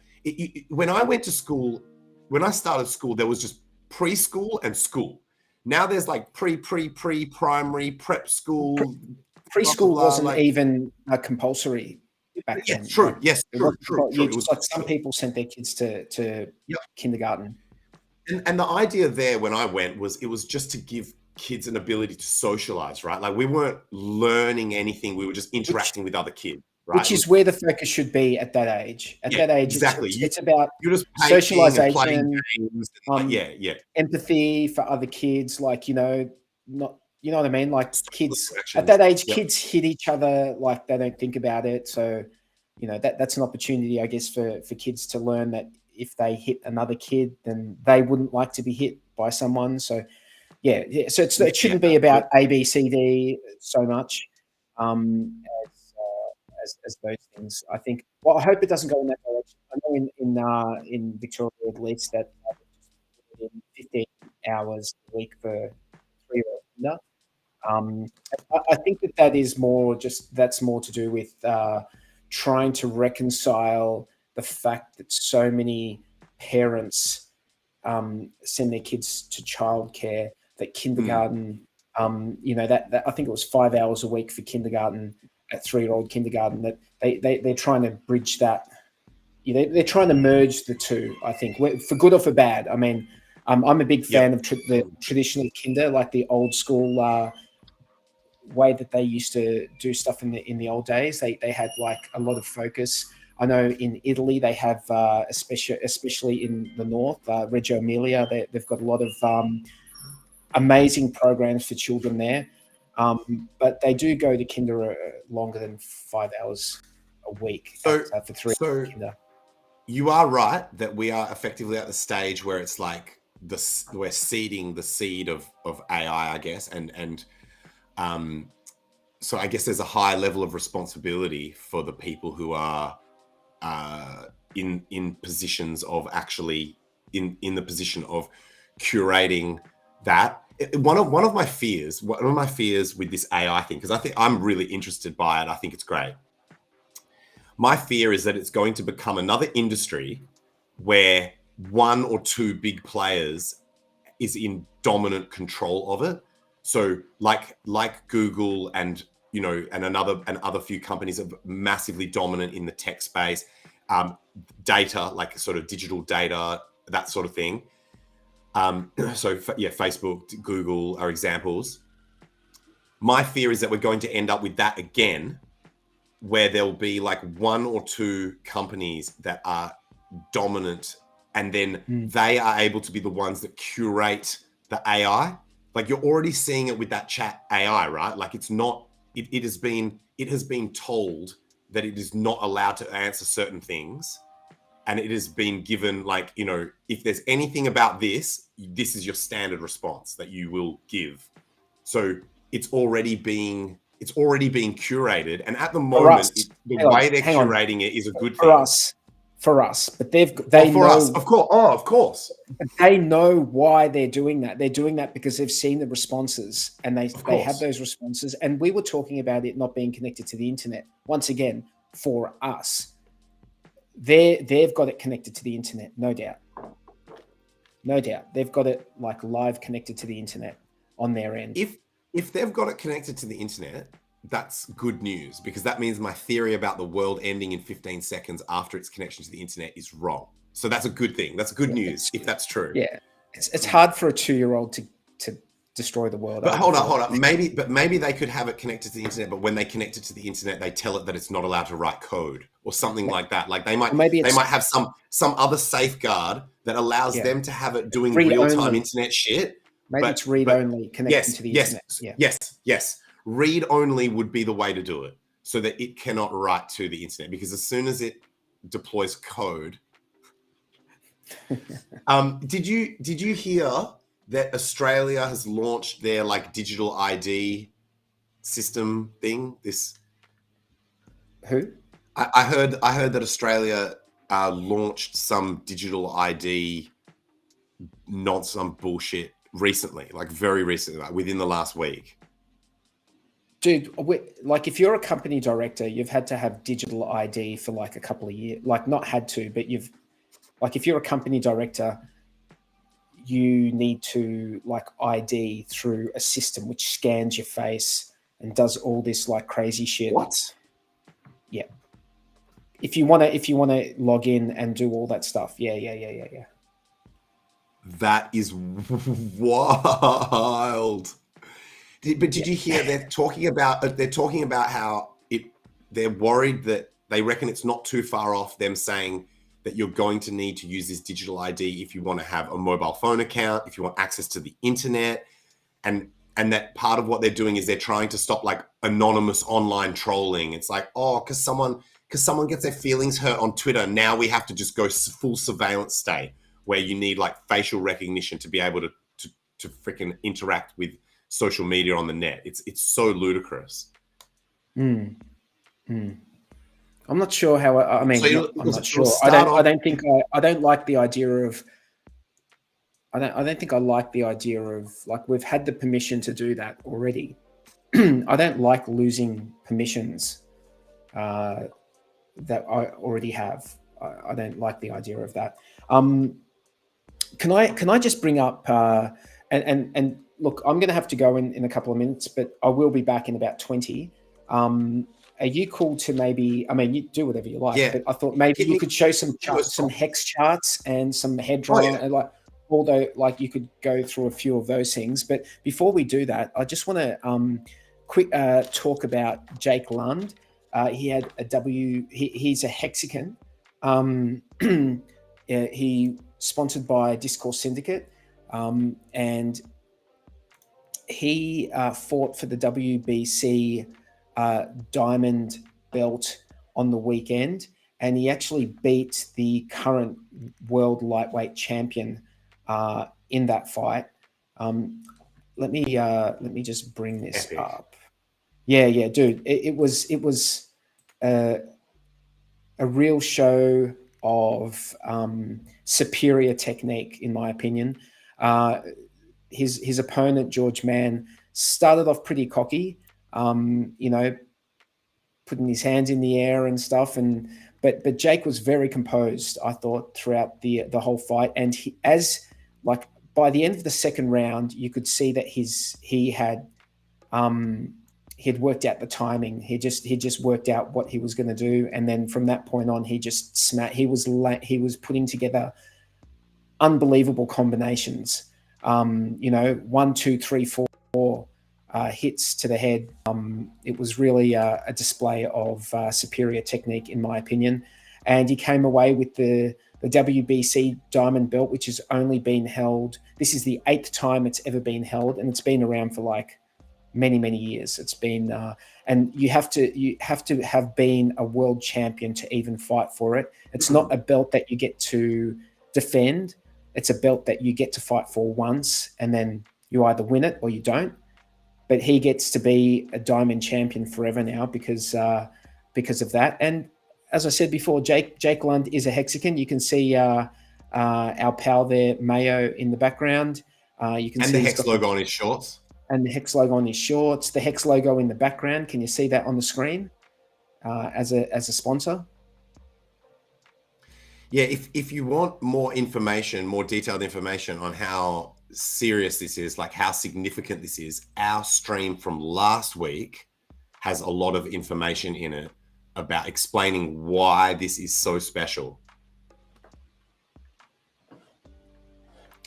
B: When I went to school, when I started school, there was just preschool and school. Now there's like primary, prep school.
C: Preschool wasn't even compulsory back then.
B: True. Yes, true.
C: It was like some people sent their kids to kindergarten.
B: And the idea there when I went was, it was just to give kids an ability to socialize, right? Like, we weren't learning anything. We were just interacting with other kids, right?
C: Which is where the focus should be at that age. At that age,
B: exactly.
C: It's about
B: you're just
C: socialization,
B: empathy
C: for other kids. Like, not, you know what I mean? Like, kids at that age, kids hit each other, like, they don't think about it. So, that's an opportunity, I guess, for kids to learn that if they hit another kid, then they wouldn't like to be hit by someone. So, so it shouldn't be about A, B, C, D so much as those things. I think. Well, I hope it doesn't go in that direction. I know in Victoria, at least, that 15 hours a week for 3-year-old. I think that is more that's more to do with trying to reconcile the fact that so many parents send their kids to childcare, that kindergarten, that I think it was 5 hours a week for kindergarten, at 3-year-old kindergarten, that they're trying to bridge that. They're trying to merge the two, I think, for good or for bad. I mean, I'm a big fan of the traditional kinder, like the old school way that they used to do stuff in the old days. They had like a lot of focus. I know in Italy they have, especially in the north, Reggio Emilia, they've got a lot of amazing programs for children there. But they do go to kinder longer than 5 hours a week for 3
B: so
C: kinder.
B: You are right that we are effectively at the stage where it's like we're seeding the seed of AI, I guess, and so I guess there's a high level of responsibility for the people who are in positions of actually in the position of curating that. One of my fears with this AI thing, because I think I'm really interested by it, I think it's great. My fear is that it's going to become another industry where one or two big players is in dominant control of it. So like Google and and other few companies are massively dominant in the tech space, data, like sort of digital data, that sort of thing. So yeah, Facebook, Google are examples. My fear is that we're going to end up with that again, where there'll be like one or two companies that are dominant, and then they are able to be the ones that curate the AI. Like you're already seeing it with that chat AI, right? Like it's not, it has been told that it is not allowed to answer certain things. And it has been given like, if there's anything about this is your standard response that you will give. So it's already being curated, and at the moment, the way they're curating it is a good thing
C: for us. But they
B: know, us, of course. Of course,
C: but they know why they're doing that. They're doing that because they've seen the responses, and they have those responses. And we were talking about it not being connected to the internet. Once again, for us, they've got it connected to the internet, no doubt. They've got it like live connected to the internet on their end.
B: If they've got it connected to the internet, that's good news, because that means my theory about the world ending in 15 seconds after its connection to the internet is wrong. So that's a good thing. That's good news if that's true.
C: Yeah, it's hard for a 2-year-old to destroy the world.
B: But hold on. Maybe they could have it connected to the internet, but when they connect it to the internet, they tell it that it's not allowed to write code or something like that. Like they might have some other safeguard that allows them to have it doing real-time internet shit.
C: Maybe it's read-only connecting to the internet.
B: Yes. Read-only would be the way to do it, so that it cannot write to the internet, because as soon as it deploys code... Did you hear that Australia has launched their like digital ID system thing?
C: Who?
B: I heard that Australia launched some digital ID, not some bullshit, recently, like very recently, like within the last week.
C: Dude, like if you're a company director, you've had to have digital ID for like a couple of years. Like not had to, but if you're a company director, you need to like ID through a system which scans your face and does all this like crazy shit.
B: What?
C: Yeah. If you want to log in and do all that stuff. Yeah.
B: That is wild. But did you hear they're talking about how they're worried that they reckon it's not too far off them saying that you're going to need to use this digital ID if you want to have a mobile phone account, if you want access to the internet, and that part of what they're doing is they're trying to stop like anonymous online trolling. It's like, because someone gets their feelings hurt on Twitter, now we have to just go full surveillance state where you need like facial recognition to be able to freaking interact with social media on the net. It's so ludicrous.
C: I'm not sure how. I'm not sure. I don't like the idea of. I don't think I like the idea of like we've had the permission to do that already. I don't like losing permissions that I already have. I don't like the idea of that. Can I just bring up and look, I'm going to have to go in a couple of minutes, but I will be back in about 20. Are you cool to maybe? I mean, you do whatever you like. But I thought maybe you could show some HEX charts and some headline, and like although like you could go through a few of those things. But before we do that, I just want to quick talk about Jake Lund. He had he's a Hexican. He sponsored by Discourse Syndicate, and he fought for the WBC diamond belt on the weekend, and he actually beat the current world lightweight champion in that fight. Let me just bring this
B: Epic.
C: up. Yeah, dude, it was a real show of superior technique, in my opinion. His opponent, George Mann, started off pretty cocky, you know, putting his hands in the air and stuff, but Jake was very composed, I thought, throughout the whole fight. And by the end of the second round, you could see that he had worked out the timing. He just worked out what he was going to do, and then from that point on, he just smacked. He was putting together unbelievable combinations. You know, 1, 2, 3, 4 hits to the head. It was really a display of superior technique, in my opinion. And he came away with the WBC diamond belt, which has only been held. This is the 8th time it's ever been held, and it's been around for like many years. It's been, and you have to have been a world champion to even fight for it. It's not a belt that you get to defend. It's a belt that you get to fight for once, and then you either win it or you don't. But he gets to be a diamond champion forever now because of that. And as I said before, Jake Lund is a Hexican. You can see our pal there, Mayo, in the background. You can see
B: the Hex logo on his shorts.
C: And the Hex logo on his shorts. The Hex logo in the background. Can you see that on the screen as a sponsor?
B: Yeah, if you want more information, more detailed information on how serious this is, like how significant this is, our stream from last week has a lot of information in it about explaining why this is so special.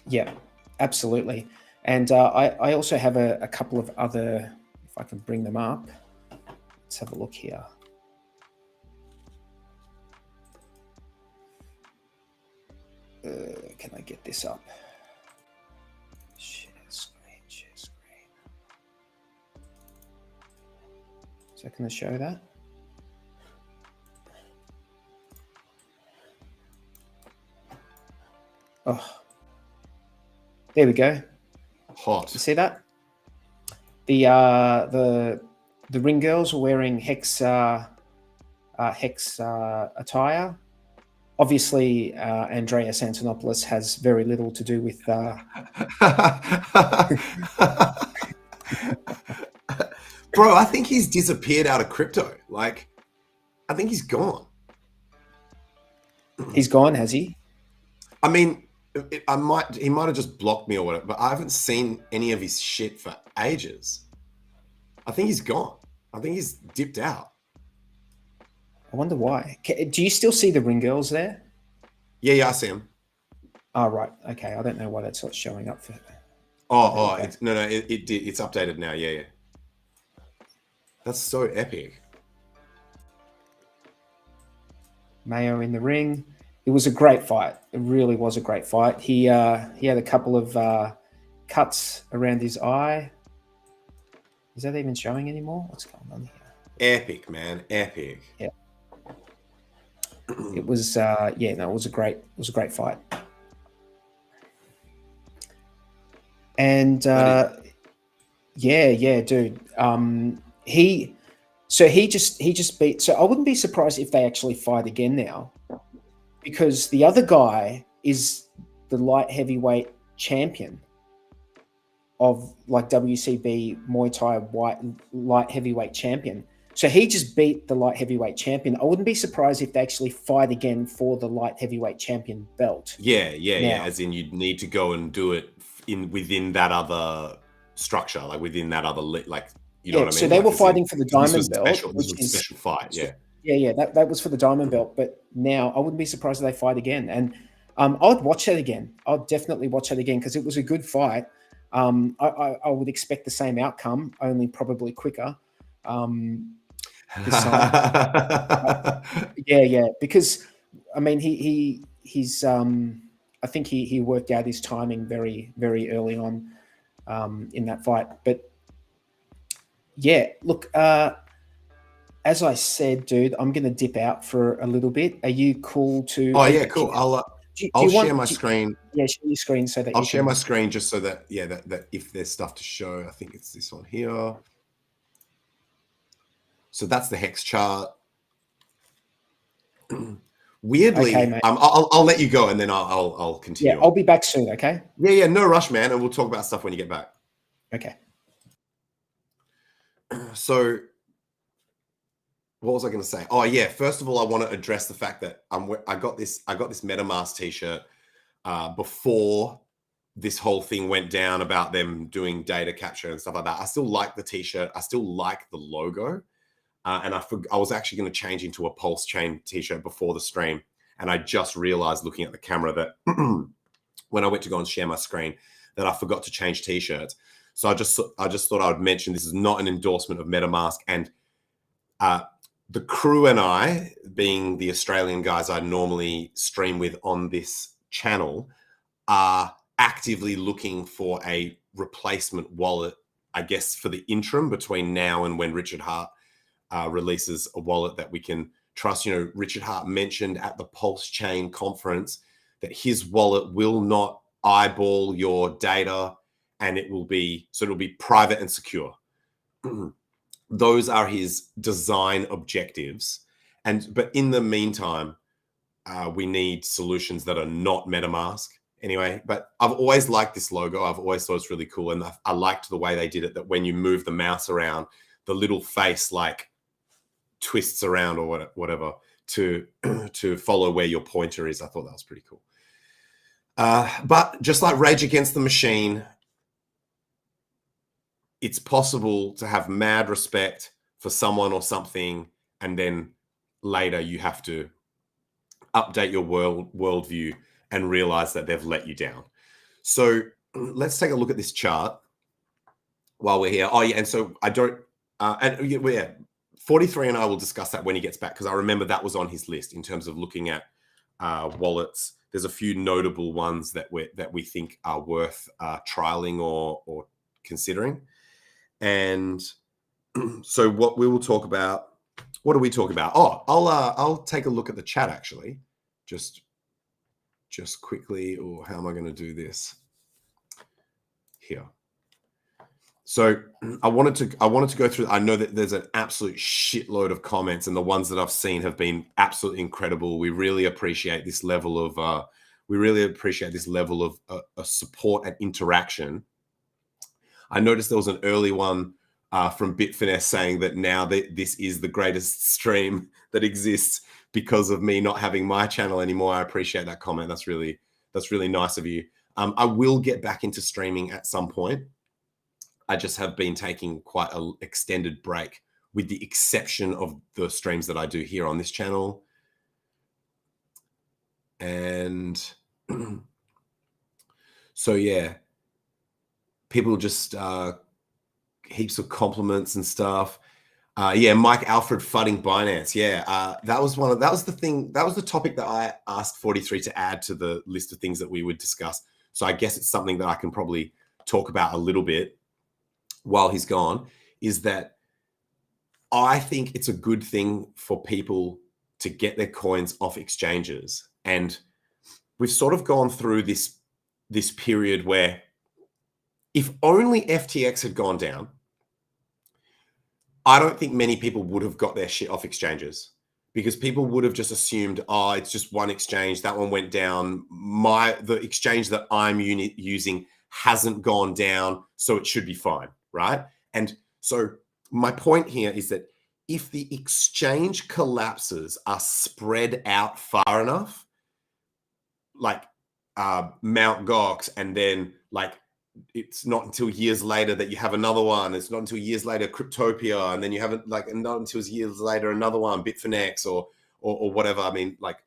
C: Yeah, absolutely. And I also have a couple of other, if I can bring them up. Let's have a look here. Can I get this up? Share screen. Is that going to show that? Oh, there we go.
B: Hot.
C: You see that? The ring girls were wearing Hex attire. Obviously, Andreas Antonopoulos has very little to do with.
B: Bro, I think he's disappeared out of crypto. Like, I think he's gone.
C: He's gone, has he?
B: I mean, he might have just blocked me or whatever, but I haven't seen any of his shit for ages. I think he's gone. I think he's dipped out.
C: I wonder why. Do you still see the ring girls there?
B: Yeah, I see him.
C: Oh, right. Okay. I don't know why that's not showing up for.
B: It did. It's updated now. Yeah. That's so epic.
C: Mayo in the ring. It was a great fight. It really was a great fight. He had a couple of cuts around his eye. Is that even showing anymore? What's going on here?
B: Epic, man. Epic.
C: Yeah. It was it was a great fight. And dude. He just beat. So I wouldn't be surprised if they actually fight again now, because the other guy is the light heavyweight champion of like WCB Muay Thai light heavyweight champion. So he just beat the light heavyweight champion. I wouldn't be surprised if they actually fight again for the light heavyweight champion belt.
B: Yeah. As in, you'd need to go and do it within that other structure, like within that other like. You know what I mean?
C: So they were fighting for the diamond belt.
B: This was a special fight, yeah.
C: Yeah, that was for the diamond belt. But now I wouldn't be surprised if they fight again. And I'd watch that again. I'd definitely watch that again because it was a good fight. I would expect the same outcome, only probably quicker. This time. Because I mean he's I think he worked out his timing very, very early on. in that fight. But yeah, look, as I said, dude, I'm going to dip out for a little bit. Are you cool to?
B: Oh yeah, cool. I'll share my screen.
C: Yeah, share your screen so that
B: I'll share my screen just so that that if there's stuff to show, I think it's this one here. So that's the HEX chart. Weirdly,
C: okay,
B: I'll let you go and then I'll continue.
C: Yeah, I'll be back soon. Okay.
B: Yeah, no rush, man, and we'll talk about stuff when you get back.
C: Okay.
B: So, what was I going to say? Oh yeah, first of all, I want to address the fact that I got this MetaMask t-shirt before this whole thing went down about them doing data capture and stuff like that. I still like the t-shirt. I still like the logo. And I was actually going to change into a PulseChain t-shirt before the stream. And I just realized looking at the camera that when I went to go and share my screen, that I forgot to change t-shirts. So I just thought I would mention this is not an endorsement of MetaMask. And the crew and I, being the Australian guys I normally stream with on this channel, are actively looking for a replacement wallet, I guess, for the interim between now and when Richard Hart releases a wallet that we can trust. You know, Richard Hart mentioned at the PulseChain conference that his wallet will not eyeball your data, and it'll be private and secure. Those are his design objectives. But in the meantime, we need solutions that are not MetaMask. Anyway, but I've always liked this logo. I've always thought it's really cool. And I liked the way they did it, that when you move the mouse around, the little face like twists around or whatever to follow where your pointer is. I thought that was pretty cool. But just like Rage Against the Machine, it's possible to have mad respect for someone or something, and then later you have to update your worldview and realize that they've let you down. So let's take a look at this chart while we're here. Oh yeah, and so I don't, and yeah, 43 and I will discuss that when he gets back, because I remember that was on his list in terms of looking at wallets. There's a few notable ones that we think are worth trialing or considering. And so what we will talk about, what do we talk about? Oh, I'll take a look at the chat actually, just quickly. Or how am I going to do this here? So I wanted to go through. I know that there's an absolute shitload of comments, and the ones that I've seen have been absolutely incredible. We really appreciate this level of support and interaction. I noticed there was an early one from Bitfinesse saying that now this is the greatest stream that exists because of me not having my channel anymore. I appreciate that comment. That's really nice of you. I will get back into streaming at some point. I just have been taking quite an extended break, with the exception of the streams that I do here on this channel. And so, yeah, people just heaps of compliments and stuff. Yeah, Mike Alfred fudding Binance. Yeah, that was the topic that I asked 43 to add to the list of things that we would discuss. So I guess it's something that I can probably talk about a little bit while he's gone, is that I think it's a good thing for people to get their coins off exchanges. And we've sort of gone through this period where if only FTX had gone down, I don't think many people would have got their shit off exchanges, because people would have just assumed, oh, it's just one exchange, that one went down. The exchange that I'm using hasn't gone down, so it should be fine, right? And so my point here is that if the exchange collapses are spread out far enough, like Mt. Gox, and then like it's not until years later that you have another one. It's not until years later Cryptopia, and then you haven't and not until years later another one, Bitfinex or whatever. I mean, like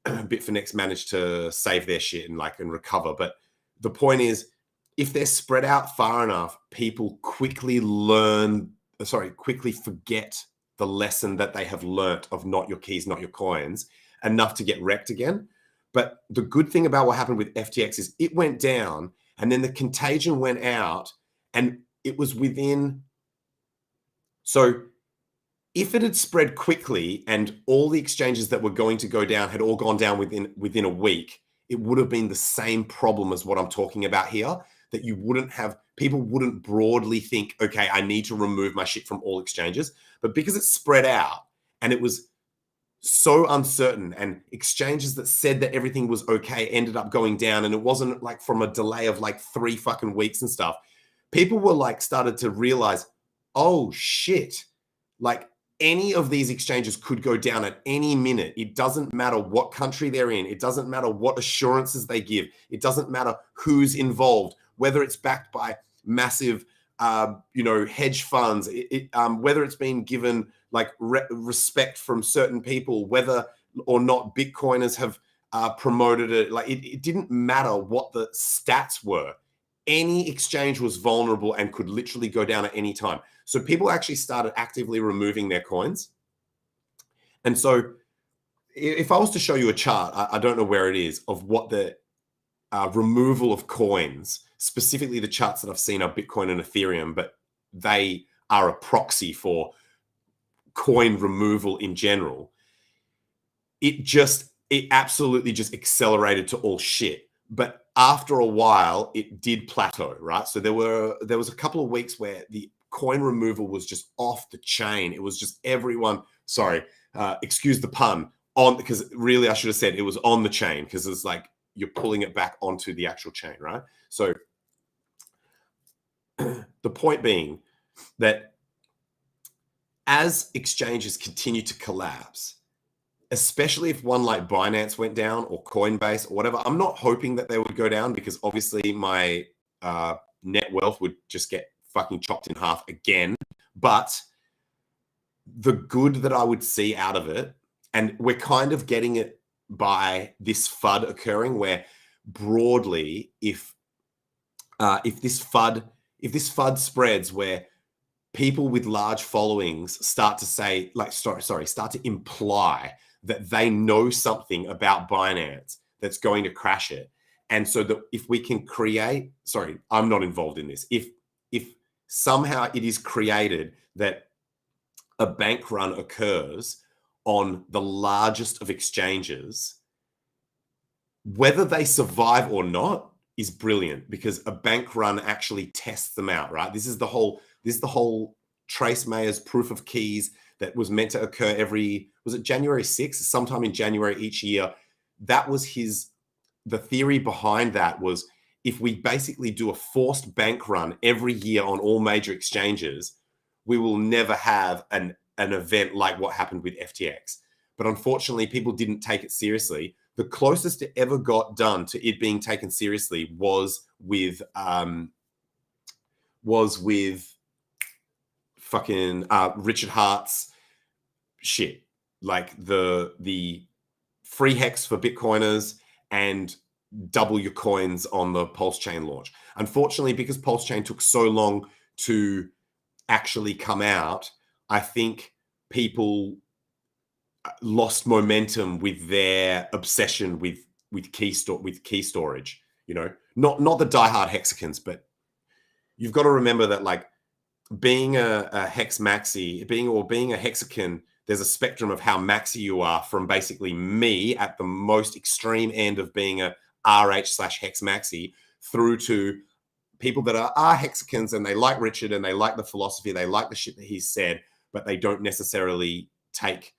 B: Bitfinex managed to save their shit and recover. But the point is, if they're spread out far enough, people quickly forget the lesson that they have learnt of not your keys, not your coins, enough to get wrecked again. But the good thing about what happened with FTX is it went down, And then the contagion went out, and it was within. So if it had spread quickly and all the exchanges that were going to go down had all gone down within a week, it would have been the same problem as what I'm talking about here, that you wouldn't have, people wouldn't broadly think, okay, I need to remove my shit from all exchanges. But because it spread out and it was so uncertain, and exchanges that said that everything was okay ended up going down, and it wasn't like from a delay of like 3 fucking weeks and stuff, people were like started to realize, oh shit, like any of these exchanges could go down at any minute. It doesn't matter what country they're in. It doesn't matter what assurances they give. It doesn't matter who's involved, whether it's backed by massive hedge funds, whether it's been given like respect from certain people, whether or not Bitcoiners have promoted it. Like it didn't matter what the stats were. Any exchange was vulnerable and could literally go down at any time. So people actually started actively removing their coins. And so if I was to show you a chart, I don't know where it is, of what the removal of coins, specifically the charts that I've seen are Bitcoin and Ethereum, but they are a proxy for coin removal in general. It absolutely just accelerated to all shit. But after a while, it did plateau, right? So there was a couple of weeks where the coin removal was just off the chain. It was just everyone, excuse the pun, because really I should have said it was on the chain, because it's like you're pulling it back onto the actual chain, right? So the point being that as exchanges continue to collapse, especially if one like Binance went down or Coinbase or whatever, I'm not hoping that they would go down, because obviously my net wealth would just get fucking chopped in half again. But the good that I would see out of it, and we're kind of getting it by this FUD occurring, where broadly, if this FUD spreads, where people with large followings start to say, like, start to imply that they know something about Binance that's going to crash it. And so that if we can create, I'm not involved in this. If somehow it is created that a bank run occurs on the largest of exchanges, whether they survive or not is brilliant, because a bank run actually tests them out, right? This is the whole Trace Mayer's proof of keys that was meant to occur was it January 6th? Sometime in January each year. That was the theory behind that was, if we basically do a forced bank run every year on all major exchanges, we will never have an event like what happened with FTX. But unfortunately, people didn't take it seriously. The closest it ever got done to it being taken seriously was with fucking Richard Hart's shit, like the free HEX for Bitcoiners and double your coins on the PulseChain launch. Unfortunately, because PulseChain took so long to actually come out, I think people lost momentum with their obsession with key storage. You know, not the diehard hexagons, but you've got to remember that, like, being a hex maxi, being a hexagon, there's a spectrum of how maxi you are, from basically me at the most extreme end of being a RH/hex maxi, through to people that are hexagons and they like Richard and they like the philosophy, they like the shit that he's said, but they don't necessarily take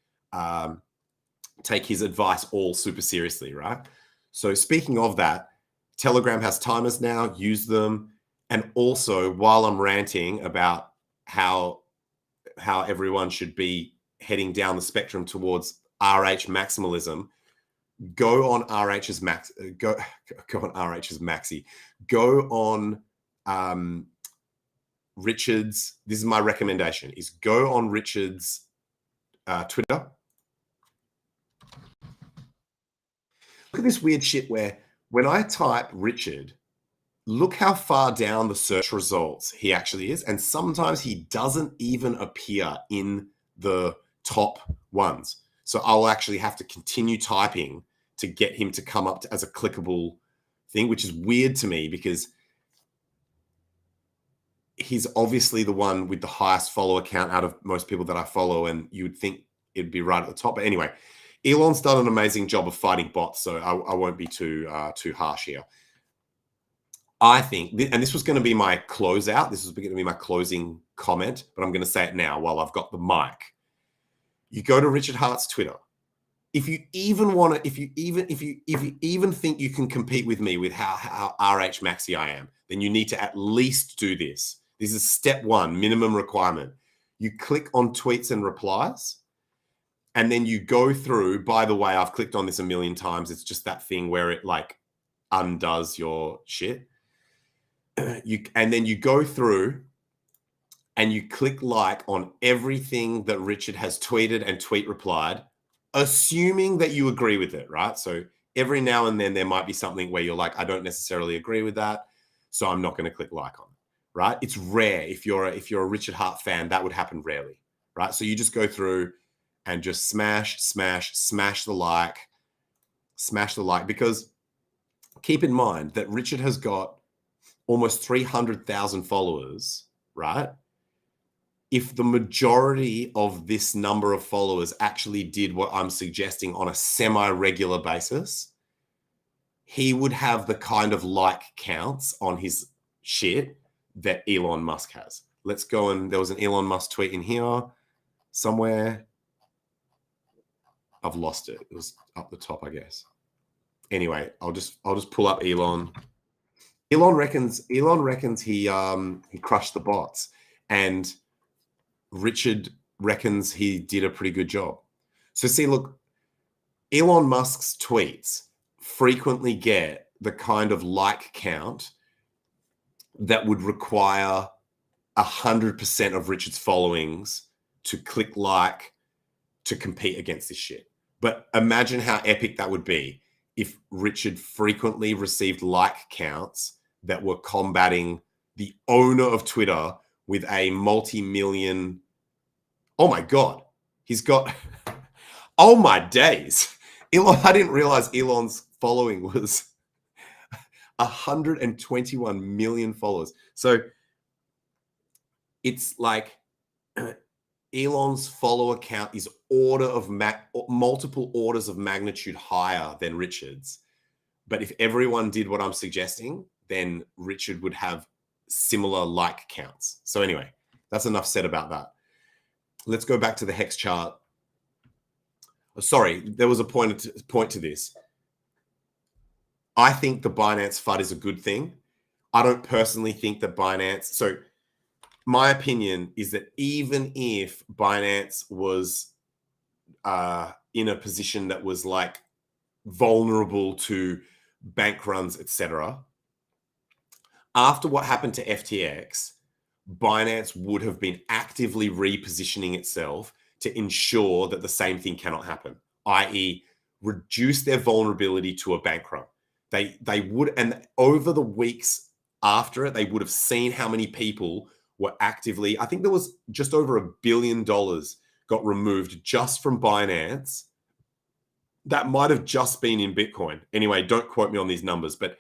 B: his advice all super seriously, right? So speaking of that, Telegram has timers now, use them. And also, while I'm ranting about how everyone should be heading down the spectrum towards RH maximalism, go on RH's max. Go on RH's maxi. Go on Richard's. This is my recommendation: is go on Richard's Twitter. Look at this weird shit where when I type Richard, look how far down the search results he actually is. And sometimes he doesn't even appear in the top ones. So I'll actually have to continue typing to get him to come up as a clickable thing, which is weird to me, because he's obviously the one with the highest follower count out of most people that I follow, and you would think it'd be right at the top. But anyway, Elon's done an amazing job of fighting bots, so I won't be too harsh here. I think, and this was going to be my closeout. This was going to be my closing comment, but I'm going to say it now while I've got the mic. You go to Richard Hart's Twitter. If you even want to, if you even think you can compete with me with how RH Maxi I am, then you need to at least do this. This is step one, minimum requirement. You click on tweets and replies, and then you go through. By the way, I've clicked on this a million times. It's just that thing where it like undoes your shit. And then you go through and you click like on everything that Richard has tweeted and tweet replied, assuming that you agree with it, right? So every now and then there might be something where you're like, I don't necessarily agree with that, so I'm not going to click like on it, right? It's rare. If you're a Richard Hart fan, that would happen rarely, right? So you just go through and just smash the like, because keep in mind that Richard has got almost 300,000 followers, right? If the majority of this number of followers actually did what I'm suggesting on a semi-regular basis, he would have the kind of like counts on his shit that Elon Musk has. Let's go, and there was an Elon Musk tweet in here somewhere. I've lost it. It was up the top, I guess. Anyway, I'll just pull up Elon. Elon reckons he crushed the bots, and Richard reckons he did a pretty good job. So see, look, Elon Musk's tweets frequently get the kind of like count that would require 100% of Richard's followings to click like to compete against this shit. But imagine how epic that would be if Richard frequently received like counts that were combating the owner of Twitter with a multi-million. Oh my God, he's got, oh my days. Elon, I didn't realize Elon's following was 121 million followers. So it's like Elon's follower count is multiple orders of magnitude higher than Richard's. But if everyone did what I'm suggesting, then Richard would have similar like counts. So anyway, that's enough said about that. Let's go back to the HEX chart. Oh, sorry, there was a point to this. I think the Binance FUD is a good thing. I don't personally think that Binance... So my opinion is that even if Binance was in a position that was like vulnerable to bank runs, etc., after what happened to FTX, Binance would have been actively repositioning itself to ensure that the same thing cannot happen, i.e. reduce their vulnerability to a bank run. They would, and over the weeks after it, they would have seen how many people were actively, I think there was just over $1 billion got removed just from Binance. That might have just been in Bitcoin. Anyway, don't quote me on these numbers, but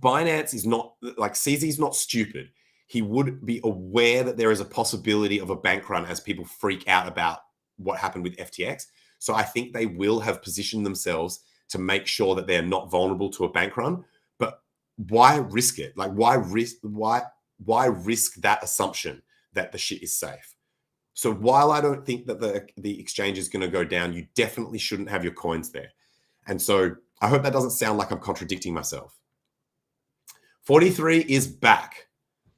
B: Binance is not, like CZ's not stupid. He would be aware that there is a possibility of a bank run as people freak out about what happened with FTX. So I think they will have positioned themselves to make sure that they're not vulnerable to a bank run. But why risk it? Like, why risk that assumption that the shit is safe? So while I don't think that the exchange is going to go down, you definitely shouldn't have your coins there. And so I hope that doesn't sound like I'm contradicting myself. 43 is back.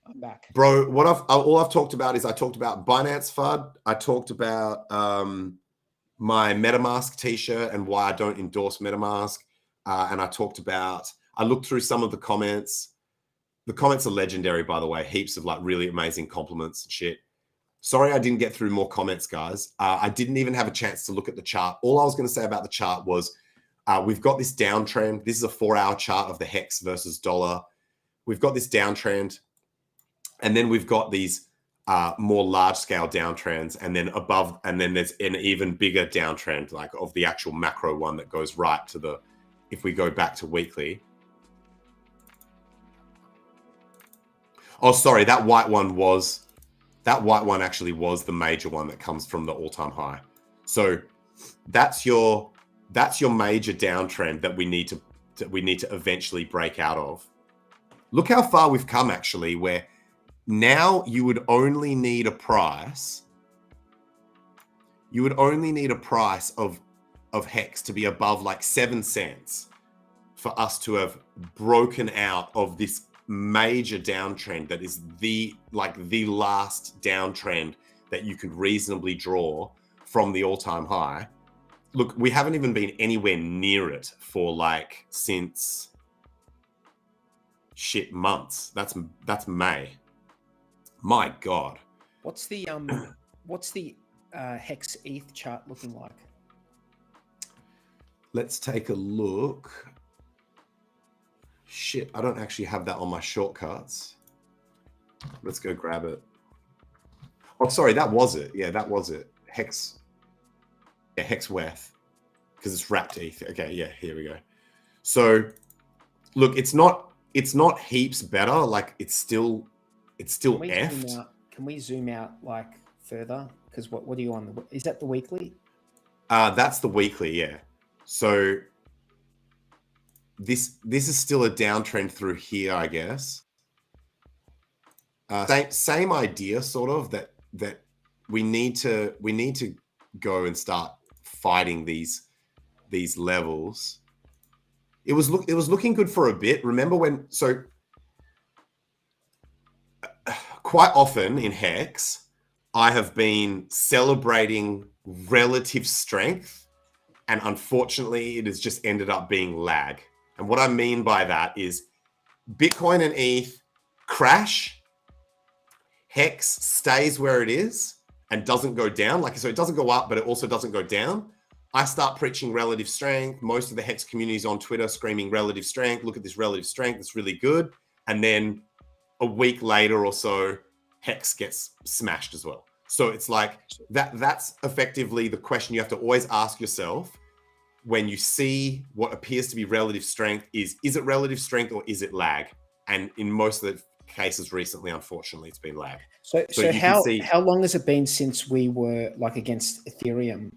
C: I'm back.
B: Bro, all I've talked about is I talked about Binance FUD. I talked about my MetaMask t-shirt and why I don't endorse MetaMask. And I looked through some of the comments. The comments are legendary, by the way. Heaps of like really amazing compliments and shit. Sorry I didn't get through more comments, guys. I didn't even have a chance to look at the chart. All I was going to say about the chart was we've got this downtrend. This is a 4-hour chart of the HEX versus dollar. We've got this downtrend. And then we've got these more large-scale downtrends, and then there's an even bigger downtrend, like of the actual macro one that goes right to the. If we go back to weekly. Oh, sorry, that white one actually was the major one that comes from the all-time high. So that's your major downtrend that we need to eventually break out of. Look how far we've come, actually, where now you would only need a price. You would only need a price of HEX to be above like 7 cents for us to have broken out of this major downtrend that is the last downtrend that you could reasonably draw from the all-time high. Look, we haven't even been anywhere near it for like since months. That's May. My God.
C: What's the HEX ETH chart looking like?
B: Let's take a look. Shit, I don't actually have that on my shortcuts. Let's go grab it. Oh, sorry, that was it. Yeah, that was it. HEX. Yeah, HEX WETH. Because it's wrapped ETH. Okay, yeah, here we go. So, look, it's not heaps better. Like, it's still effed.
C: Can we zoom out like further? Because what are you on? Is that the weekly?
B: That's the weekly, yeah. So this is still a downtrend through here, I guess. Same idea, sort of, that we need to go and start fighting these levels. It was looking good for a bit. Remember when? So quite often in HEX, I have been celebrating relative strength, and unfortunately, it has just ended up being lag. And what I mean by that is Bitcoin and ETH crash, HEX stays where it is and doesn't go down. Like, so it doesn't go up, but it also doesn't go down. I start preaching relative strength. Most of the HEX community is on Twitter screaming relative strength. Look at this relative strength. It's really good. And then a week later or so, HEX gets smashed as well. So it's like that's effectively the question you have to always ask yourself when you see what appears to be relative strength. Is it relative strength or is it lag? And in most of the cases recently, unfortunately, it's been lag.
C: So how long has it been since we were like against Ethereum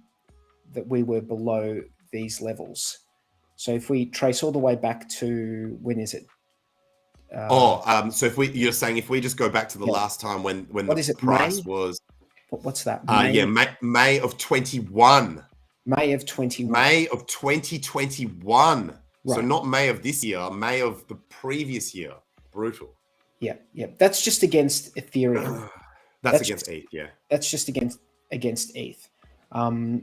C: that we were below these levels? So if we trace all the way back to, when is it?
B: So you're saying if we just go back to the last time when the price was,
C: what's that?
B: May of 21.
C: May of 21.
B: May of 2021.
C: Right.
B: So not May of this year, May of the previous year. Brutal.
C: Yeah. That's just against Ethereum.
B: That's against ETH, yeah.
C: That's just against ETH. I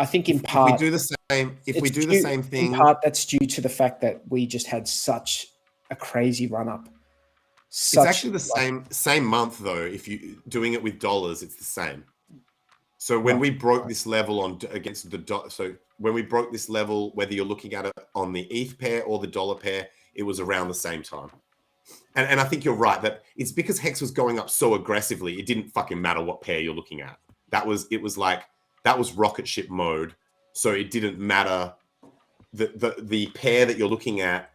C: think in part,
B: if we do the same thing,
C: in part that's due to the fact that we just had such a crazy run up.
B: It's actually the same month though. If you doing it with dollars, it's the same. So when we broke this level against the so when we broke this level, whether you're looking at it on the ETH pair or the dollar pair, it was around the same time. And I think you're right that it's because HEX was going up so aggressively, it didn't fucking matter what pair you're looking at. That was rocket ship mode. So it didn't matter the pair that you're looking at.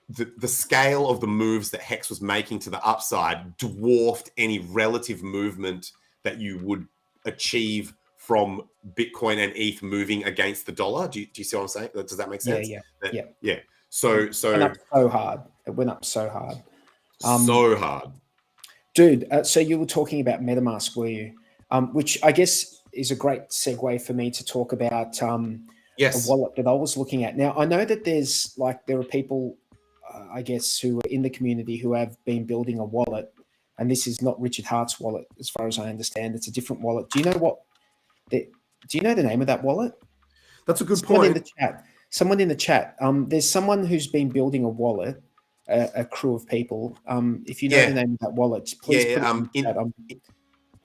B: The scale of the moves that HEX was making to the upside dwarfed any relative movement that you would achieve from Bitcoin and ETH moving against the dollar. Do you see what I'm saying? Does that make sense?
C: Yeah.
B: So
C: it went up so hard. It went up so hard.
B: So hard.
C: Dude, so you were talking about MetaMask, were you? Which I guess is a great segue for me to talk about
B: yes.
C: a wallet that I was looking at. Now, I know that there are people, I guess, who are in the community who have been building a wallet, and this is not Richard Hart's wallet, as far as I understand. It's a different wallet. Do you know the name of that wallet?
B: That's a good point.
C: Someone in the chat. There's someone who's been building a wallet, a crew of people. If you know the name of that wallet, please put it in the chat.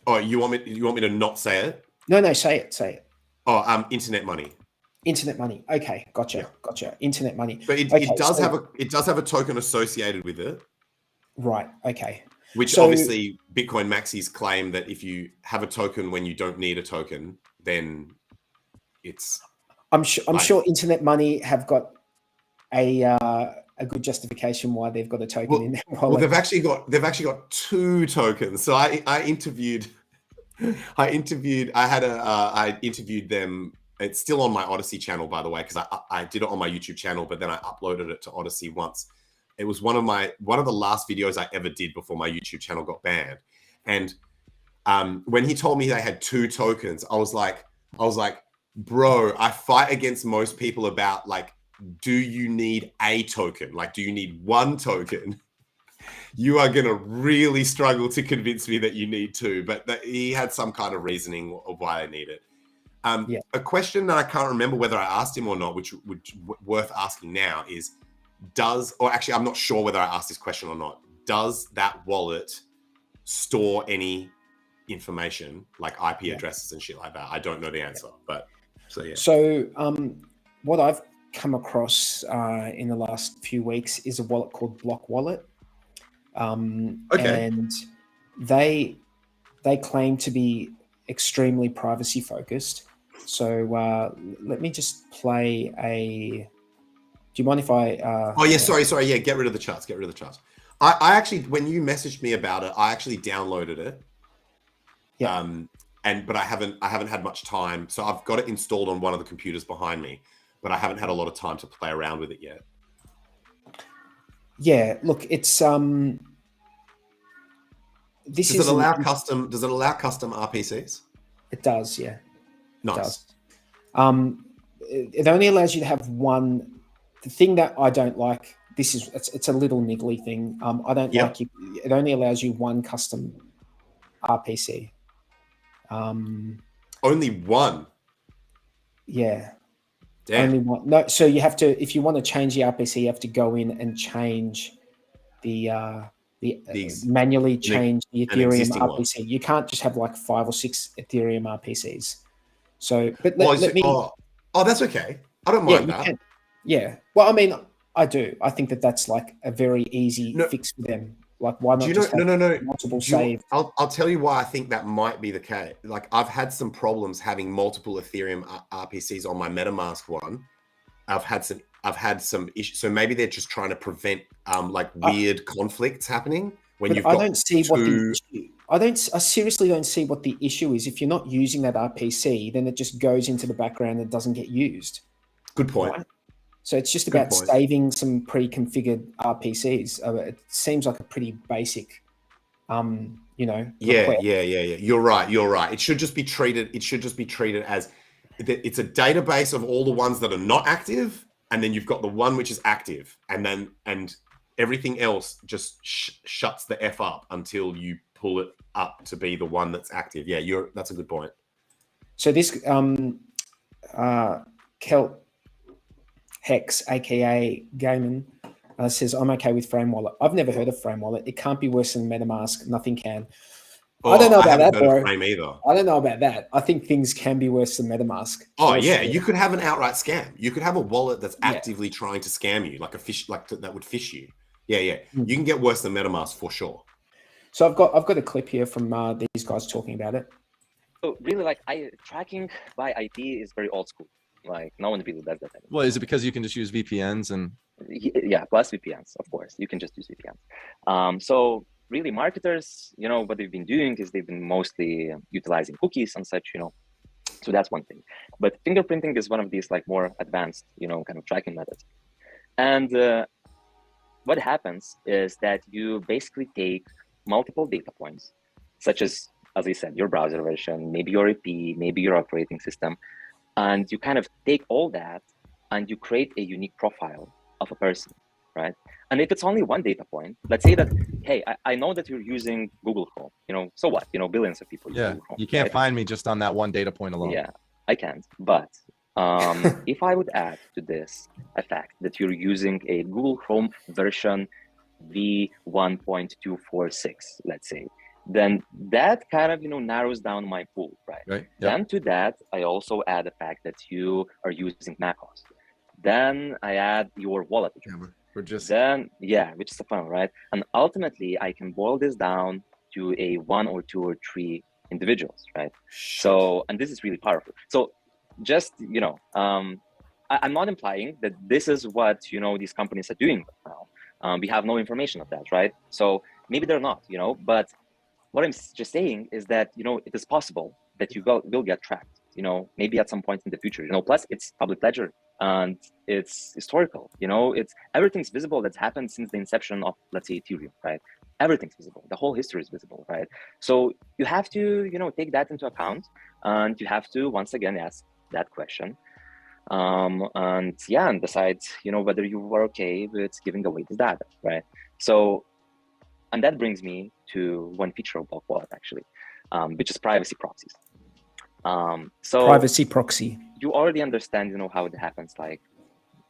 B: Oh, you want me to not say it?
C: No, say it.
B: Oh, Internet Money.
C: Internet Money. Okay, gotcha.
B: Yeah.
C: Gotcha. Internet Money.
B: But it does have a token associated with it.
C: Right. Okay.
B: Which obviously Bitcoin maxis claim that if you have a token when you don't need a token, then it's.
C: I'm sure Internet Money have got a a good justification why they've got a token in their wallet.
B: Well, they've actually got 2 tokens. So I interviewed them. It's still on my Odyssey channel, by the way, because I did it on my YouTube channel, but then I uploaded it to Odyssey once. It was one of the last videos I ever did before my YouTube channel got banned. And when he told me they had 2 tokens, I was like, bro, I fight against most people about like, do you need a token? Like, do you need 1 token? You are going to really struggle to convince me that you need 2, but he had some kind of reasoning of why I need it. A question that I can't remember whether I asked him or not, which would worth asking now is, I'm not sure whether I asked this question or not. Does that wallet store any information like IP addresses and shit like that? I don't know the answer, but so yeah.
C: So what I've come across in the last few weeks is a wallet called Block Wallet. And they claim to be extremely privacy focused. So let me just play a. Do you mind if I?
B: Sorry. Yeah, get rid of the charts. I actually, when you messaged me about it, I actually downloaded it. Yeah. But I haven't had much time. So I've got it installed on one of the computers behind me, but I haven't had a lot of time to play around with it yet. Yeah,
C: look, it's
B: Does it allow custom RPCs?
C: It does, yeah.
B: Nice.
C: It does. It only allows you to have one. The thing that I don't like, it's a little niggly thing. I don't like it. It only allows you 1 custom RPC.
B: Only 1.
C: Yeah.
B: Damn.
C: Only 1. No, so you have to, if you want to change the RPC, you have to go in and change manually change the Ethereum RPC. One. You can't just have like 5 or 6 Ethereum RPCs. So, but let me.
B: Oh, that's okay. I don't mind that.
C: Yeah. Well, I mean, I do. I think that's like a very easy fix for them. Like, why not just have multiple saved?
B: I'll tell you why I think that might be the case. Like, I've had some problems having multiple Ethereum RPCs on my MetaMask one. I've had some issues. So maybe they're just trying to prevent like weird conflicts happening when you've got
C: I don't see what the issue. I seriously don't see what the issue is. If you're not using that RPC, then it just goes into the background and doesn't get used.
B: Good point.
C: Right? So it's just about saving some pre-configured RPCs. It seems like a pretty basic, request.
B: Yeah. You're right. It should just be treated as it's a database of all the ones that are not active, and then you've got the one which is active, and everything else just shuts the F up until you pull it up to be the one that's active. Yeah, that's a good point.
C: So this HEX, aka Gaiman, says, I'm okay with Frame Wallet. I've never heard of Frame Wallet. It can't be worse than MetaMask. Nothing can. I don't know about that, bro.
B: Frame either.
C: I don't know about that. I think things can be worse than MetaMask.
B: Oh, yeah. You could have an outright scam. You could have a wallet that's actively trying to scam you, like a fish, that would fish you. Yeah. You can get worse than MetaMask for sure.
C: So I've got a clip here from these guys talking about it.
A: So really, like, tracking by IP is very old school. Like, no one really does that anymore.
D: Well, is it because you can just use VPNs and?
A: Yeah, plus VPNs, of course. You can just use VPNs. So really, marketers, what they've been doing is they've been mostly utilizing cookies and such, So that's one thing. But fingerprinting is one of these like more advanced, kind of tracking methods. And what happens is that you basically take multiple data points, such as I said, your browser version, maybe your IP, maybe your operating system, and you kind of take all that and you create a unique profile of a person, right? And if it's only one data point, let's say that, hey, I know that you're using Google Chrome, so what? Billions of people use Google Chrome.
D: You can't find me just on that one data point alone.
A: Yeah, I can't. But if I would add to this a fact that you're using a Google Chrome version v1.246, let's say, then that kind of, narrows down my pool, right?
D: Yep.
A: Then to that, I also add the fact that you are using macOS. Then I add your wallet address.
D: Which is
A: a fun, right? And ultimately, I can boil this down to a 1 or 2 or 3 individuals, right? So, and this is really powerful. So just, I'm not implying that this is what, you know, these companies are doing now. We have no information of that, right? So maybe they're not, you know, but what I'm just saying is that, you know, it is possible that you will get tracked, you know, maybe at some point in the future, you know, plus it's public ledger and it's historical, you know, it's everything's visible that's happened since the inception of, let's say, Ethereum, right? Everything's visible. The whole history is visible, right? So you have to, you know, take that into account, and you have to, once again, ask that question. And yeah, and decide, you know, whether you were okay with giving away this data, right? So, and that brings me to one feature of Block Wallet, actually, which is privacy proxies. So
C: Privacy proxy.
A: you already understand, you know, how it happens, like,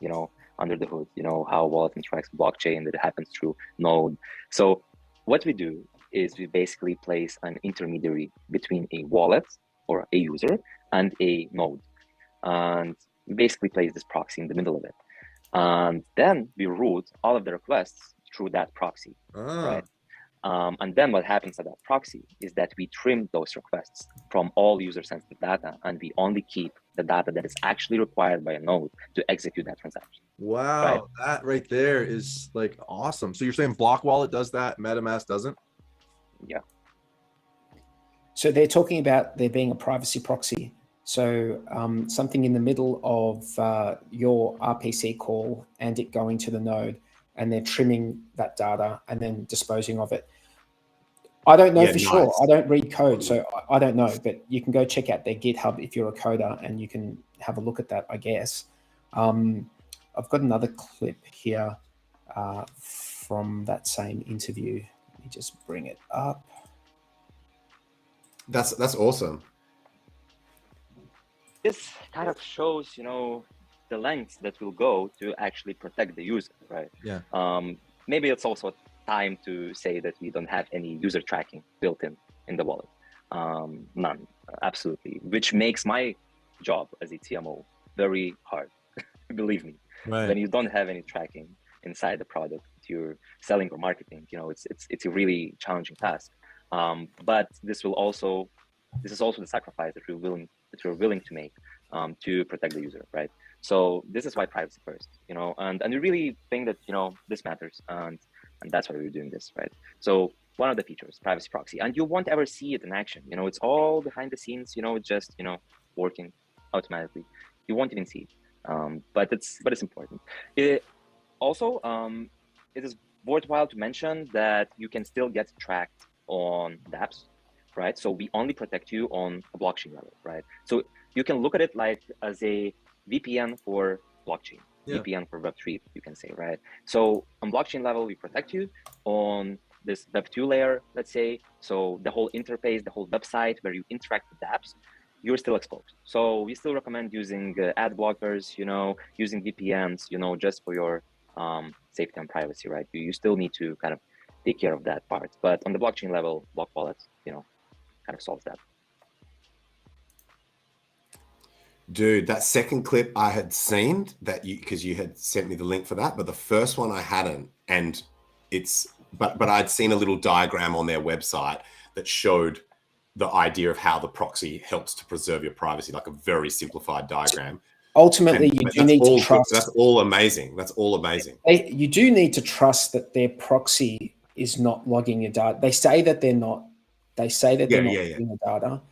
A: you know, under the hood, you know, how wallet interacts with blockchain, that it happens through node. So what we do is we basically place an intermediary between a wallet or a user and a node. And we basically place this proxy in the middle of it. And then we route all of the requests through that proxy, right? And then what happens at that proxy is that we trim those requests from all user-sensitive data, and we only keep the data that is actually required by a node to execute that transaction.
D: Wow,
A: Right.
D: that right there is like awesome. So you're saying Block Wallet does that, MetaMask doesn't?
A: Yeah.
C: So they're talking about there being a privacy proxy. So something in the middle of your RPC call and it going to the node, and they're trimming that data and then disposing of it. I don't know for sure. I don't read code, so I don't know, but you can go check out their GitHub if you're a coder, and you can have a look at that, I guess. I've got another clip here from that same interview. Let me just bring it up.
B: That's awesome.
A: This kind of shows, you know, the lengths that will go to actually protect the user, right?
D: Yeah.
A: Maybe it's also time to say that we don't have any user tracking built in the wallet. None, absolutely, which makes my job as a TMO very hard. Believe me,
D: Right.
A: when you don't have any tracking inside the product that you're selling or marketing, you know, it's a really challenging task. But this is also the sacrifice that we're willing to make to protect the user, right? So this is why privacy first, you know, and we really think that, you know, this matters, and that's why we're doing this, right? So one of the features, privacy proxy, and you won't ever see it in action, you know, it's all behind the scenes, you know, it's just, you know, working automatically. You won't even see it, but it's important. It also, it is worthwhile to mention that you can still get tracked on dApps, right? So we only protect you on a blockchain level, right? So you can look at it like as a VPN for blockchain,
D: Yeah.
A: VPN for Web3, you can say, right? So on blockchain level, we protect you. On this Web2 layer, let's say, so the whole interface, the whole website where you interact with apps, you're still exposed. So we still recommend using ad blockers, you know, using VPNs, you know, just for your safety and privacy, right? You still need to kind of take care of that part. But on the blockchain level, Block Wallet, you know, kind of solves that.
B: Dude, that second clip I had seen that because you had sent me the link for that, but the first one I hadn't, and but I'd seen a little diagram on their website that showed the idea of how the proxy helps to preserve your privacy, like a very simplified diagram.
C: Ultimately, you do need to trust.
B: That's all amazing. That's all amazing.
C: You do need to trust that their proxy is not logging your data. They say that they're not. They say that they're not logging the data.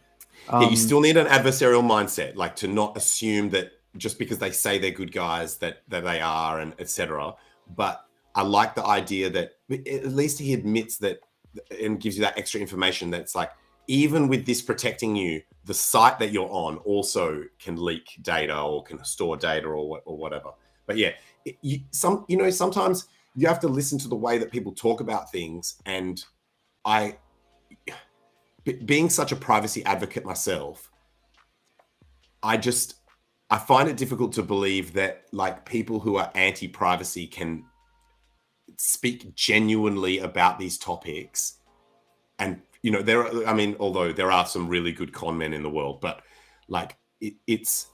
B: Yeah, you still need an adversarial mindset, like to not assume that just because they say they're good guys that they are, and etc. But I like the idea that at least he admits that and gives you that extra information that's like, even with this protecting you, the site that you're on also can leak data or can store data or whatever. But yeah, sometimes you have to listen to the way that people talk about things. And being such a privacy advocate myself, I find it difficult to believe that like people who are anti-privacy can speak genuinely about these topics. And you know, although there are some really good con men in the world, but like at least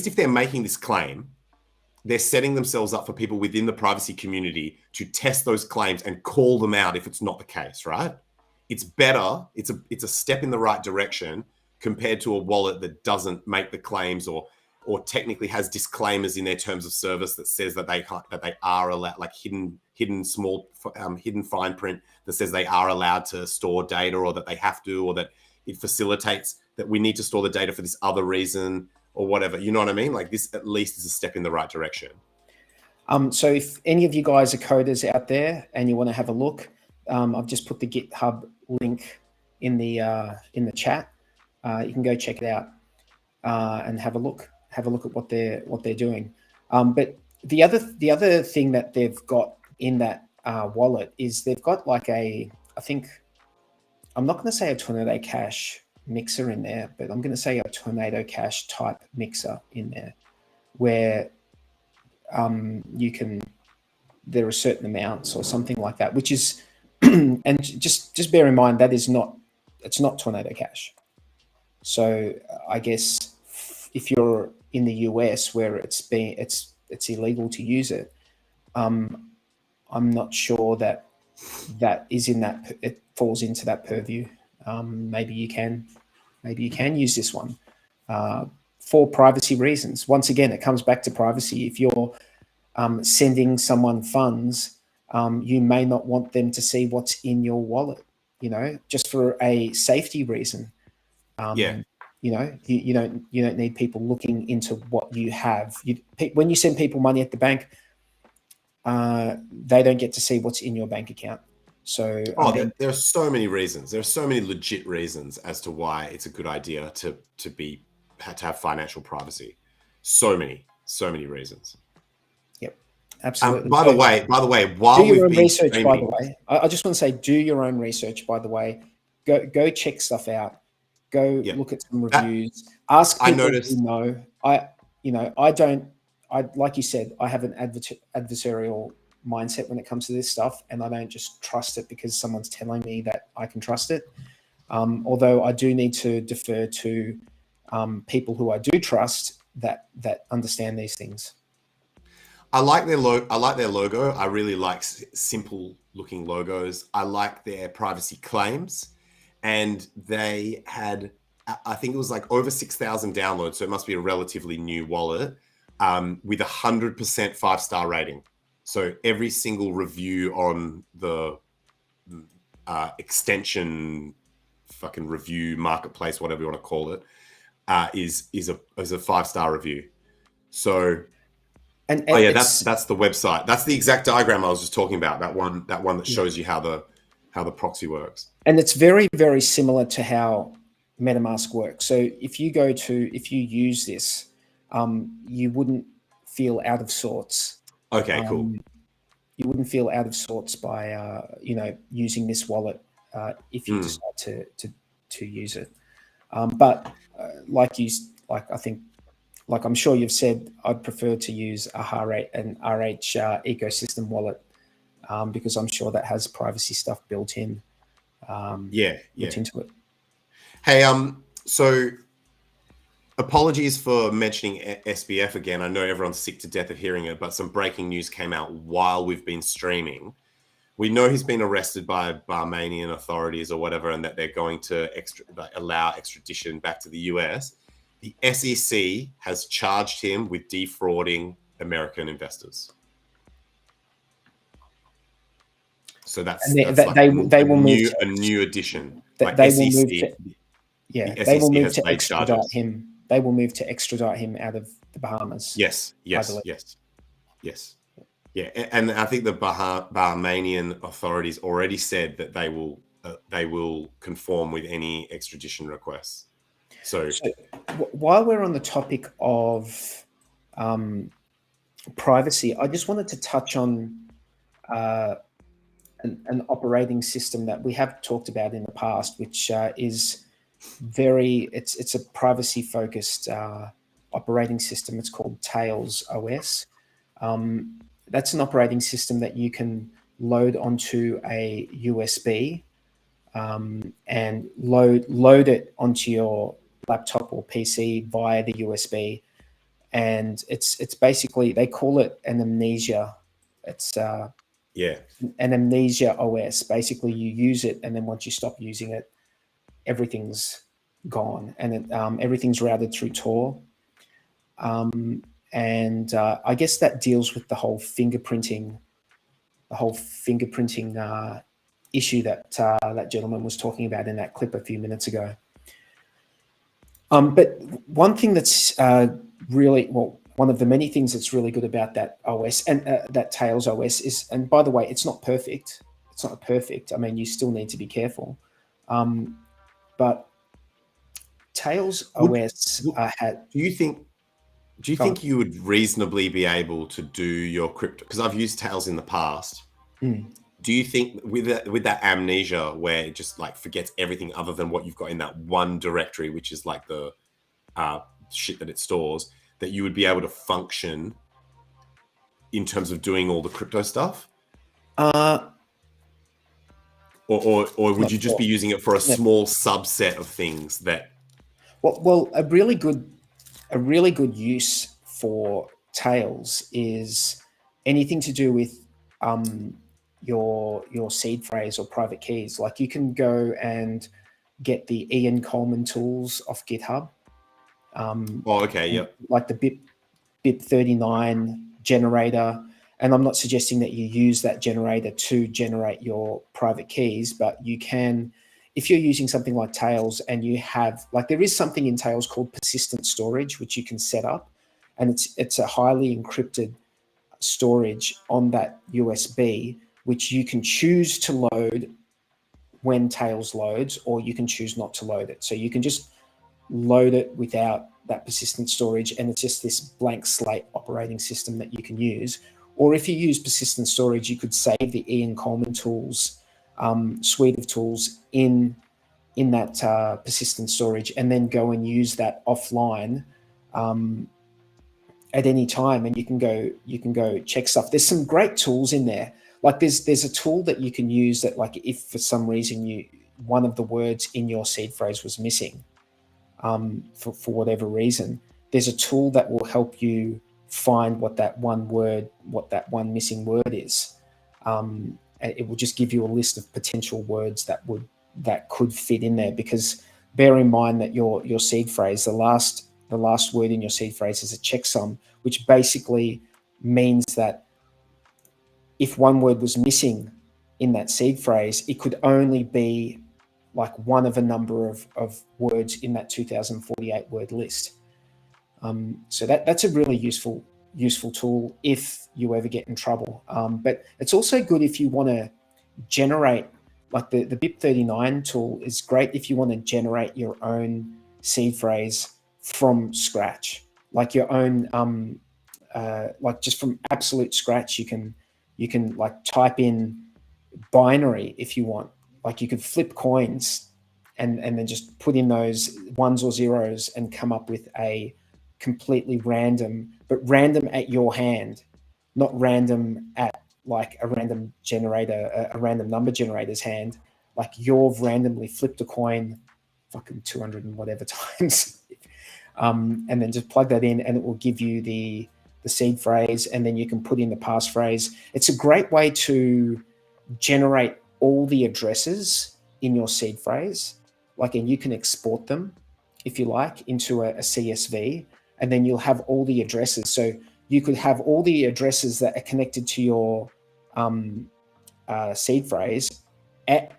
B: if they're making this claim, they're setting themselves up for people within the privacy community to test those claims and call them out if it's not the case, right? It's better. It's a step in the right direction compared to a wallet that doesn't make the claims or or technically has disclaimers in their terms of service that says that they are allowed, like hidden fine print that says they are allowed to store data, or that they have to, or that it facilitates that we need to store the data for this other reason or whatever. You know what I mean? Like, this at least is a step in the right direction.
C: So if any of you guys are coders out there and you want to have a look, I've just put the GitHub link in the chat. You can go check it out and have a look. Have a look at what they're doing. But the other thing that they've got in that wallet is they've got like I think, I'm not going to say a Tornado Cash mixer in there, but I'm going to say a Tornado Cash type mixer in there, where there are certain amounts or something like that, which is, and just bear in mind that it's not Tornado Cash. So I guess if you're in the US where it's illegal to use it, I'm not sure that is in that, it falls into that purview. Maybe you can use this one for privacy reasons. Once again, it comes back to privacy. If you're sending someone funds, you may not want them to see what's in your wallet, just for a safety reason. You don't need people looking into what you have. When you send people money at the bank, they don't get to see what's in your bank account. So
B: there are so many reasons. There are so many legit reasons as to why it's a good idea to have financial privacy. So many reasons.
C: Yep, absolutely.
B: By the way, while
C: do your own
B: we've been
C: research,
B: streaming,
C: by the way, I just want to say, do your own research. By the way, go check stuff out. Go look at some reviews. Ask people who know. I like you said, I have an adversarial mindset when it comes to this stuff, and I don't just trust it because someone's telling me that I can trust it. Although I do need to defer to people who I do trust that understand these things.
B: I like their logo. I really like simple looking logos. I like their privacy claims, and they had, I think it was like over 6,000 downloads. So it must be a relatively new wallet with 100% 5-star rating. So every single review on the extension fucking review marketplace, whatever you want to call it, is a 5-star review. So that's the website. That's the exact diagram I was just talking about. That one that shows you how the proxy works.
C: And it's very, very similar to how MetaMask works. So if you use this, you wouldn't feel out of sorts.
B: Okay, cool.
C: You wouldn't feel out of sorts by using this wallet if you decide to use it. But like I'm sure you've said, I'd prefer to use an RH ecosystem wallet because I'm sure that has privacy stuff built in. Built into it.
B: Hey, so apologies for mentioning SBF again. I know everyone's sick to death of hearing it, but some breaking news came out while we've been streaming. We know he's been arrested by Bahraini authorities or whatever, and that they're going to allow extradition back to the US. The SEC has charged him with defrauding American investors. So that's a new addition.
C: They will move to extradite him. They will move to extradite him out of the Bahamas.
B: Yes. Yeah, and I think the Bahrainian authorities already said that they will conform with any extradition requests. So
C: while we're on the topic of privacy, I just wanted to touch on an operating system that we have talked about in the past, which is it's a privacy focused operating system. It's called Tails OS. That's an operating system that you can load onto a USB and load it onto your laptop or PC via the USB. And it's basically, they call it an amnesia. It's an amnesia OS. Basically, you use it, and then once you stop using it, everything's gone, and everything's routed through Tor. And I guess that deals with the whole fingerprinting issue that that gentleman was talking about in that clip a few minutes ago. But one thing that's really, well, one of the many things that's really good about that OS and that Tails OS is, and by the way, it's not perfect. It's not perfect. I mean, you still need to be careful. But Tails OS had.
B: Do you think you would reasonably be able to do your crypto? Because I've used Tails in the past. Do you think with that amnesia where it just like forgets everything other than what you've got in that one directory, which is like the shit that it stores, that you would be able to function in terms of doing all the crypto stuff? Or would you just be using it for a small subset of things that?
C: Well, a really good use for Tails is anything to do with your seed phrase or private keys. Like you can go and get the Ian Coleman tools off GitHub. Like the BIP39 generator. And I'm not suggesting that you use that generator to generate your private keys, but you can, if you're using something like Tails and you have, like there is something in Tails called persistent storage, which you can set up. And it's a highly encrypted storage on that USB, which you can choose to load when Tails loads, or you can choose not to load it. So you can just load it without that persistent storage, and it's just this blank slate operating system that you can use. Or if you use persistent storage, you could save the Ian Coleman tools suite of tools in that persistent storage, and then go and use that offline at any time, and you can go check stuff. There's some great tools in there. Like there's a tool that you can use that, like if for some reason one of the words in your seed phrase was missing, for whatever reason, there's a tool that will help you find what that one missing word is. It will just give you a list of potential words that could fit in there, because bear in mind that your seed phrase, the last word in your seed phrase is a checksum, which basically means that if one word was missing in that seed phrase, it could only be like one of a number of words in that 2048 word list. So that's a really useful tool if you ever get in trouble. But it's also good if you want to generate, like the BIP39 tool is great if you want to generate your own seed phrase from scratch, like your own, like just from absolute scratch. You can like type in binary if you want. Like you could flip coins and then just put in those ones or zeros and come up with a completely random, but random at your hand, not random at like a random generator, a random number generator's hand. Like you've randomly flipped a coin fucking 200 and whatever times, and then just plug that in and it will give you the seed phrase, and then you can put in the passphrase. It's a great way to generate all the addresses in your seed phrase, like, and you can export them if you like into a CSV, and then you'll have all the addresses. So you could have all the addresses that are connected to your seed phrase.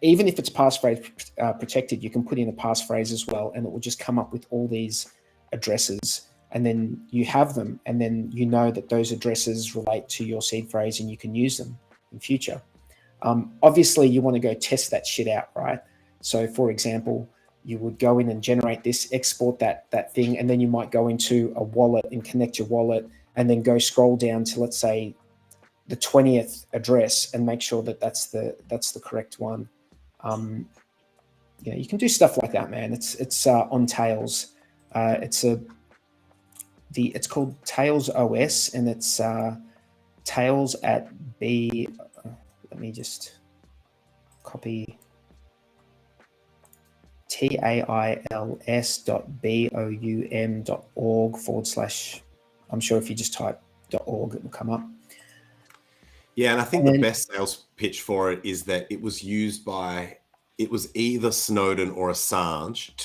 C: Even if it's passphrase protected, you can put in a passphrase as well, and it will just come up with all these addresses, and then you have them, and then you know that those addresses relate to your seed phrase and you can use them in future. Obviously you want to go test that shit out, right? So for example, you would go in and generate this, export that thing, and then you might go into a wallet and connect your wallet, and then go scroll down to, let's say, the 20th address and make sure that that's the correct one. You can do stuff like that, man. It's on Tails. It's called Tails OS, and it's Tails at B. Let me just copy tails.boum.org/. I'm sure if you just type .org, it will come up.
B: Yeah, and I think the best sales pitch for it is that it was used by, it was either Snowden or Assange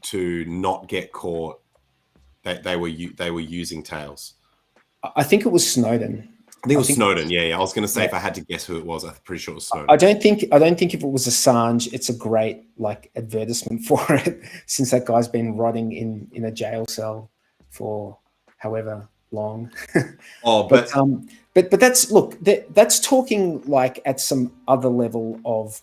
B: to not get caught they were using Tails?
C: I think it was Snowden.
B: I think it was Snowden. Yeah. I was going to say if I had to guess who it was, I'm pretty sure it was Snowden.
C: I don't think if it was Assange, it's a great like advertisement for it, since that guy's been rotting in a jail cell for however long. But that's that's talking like at some other level of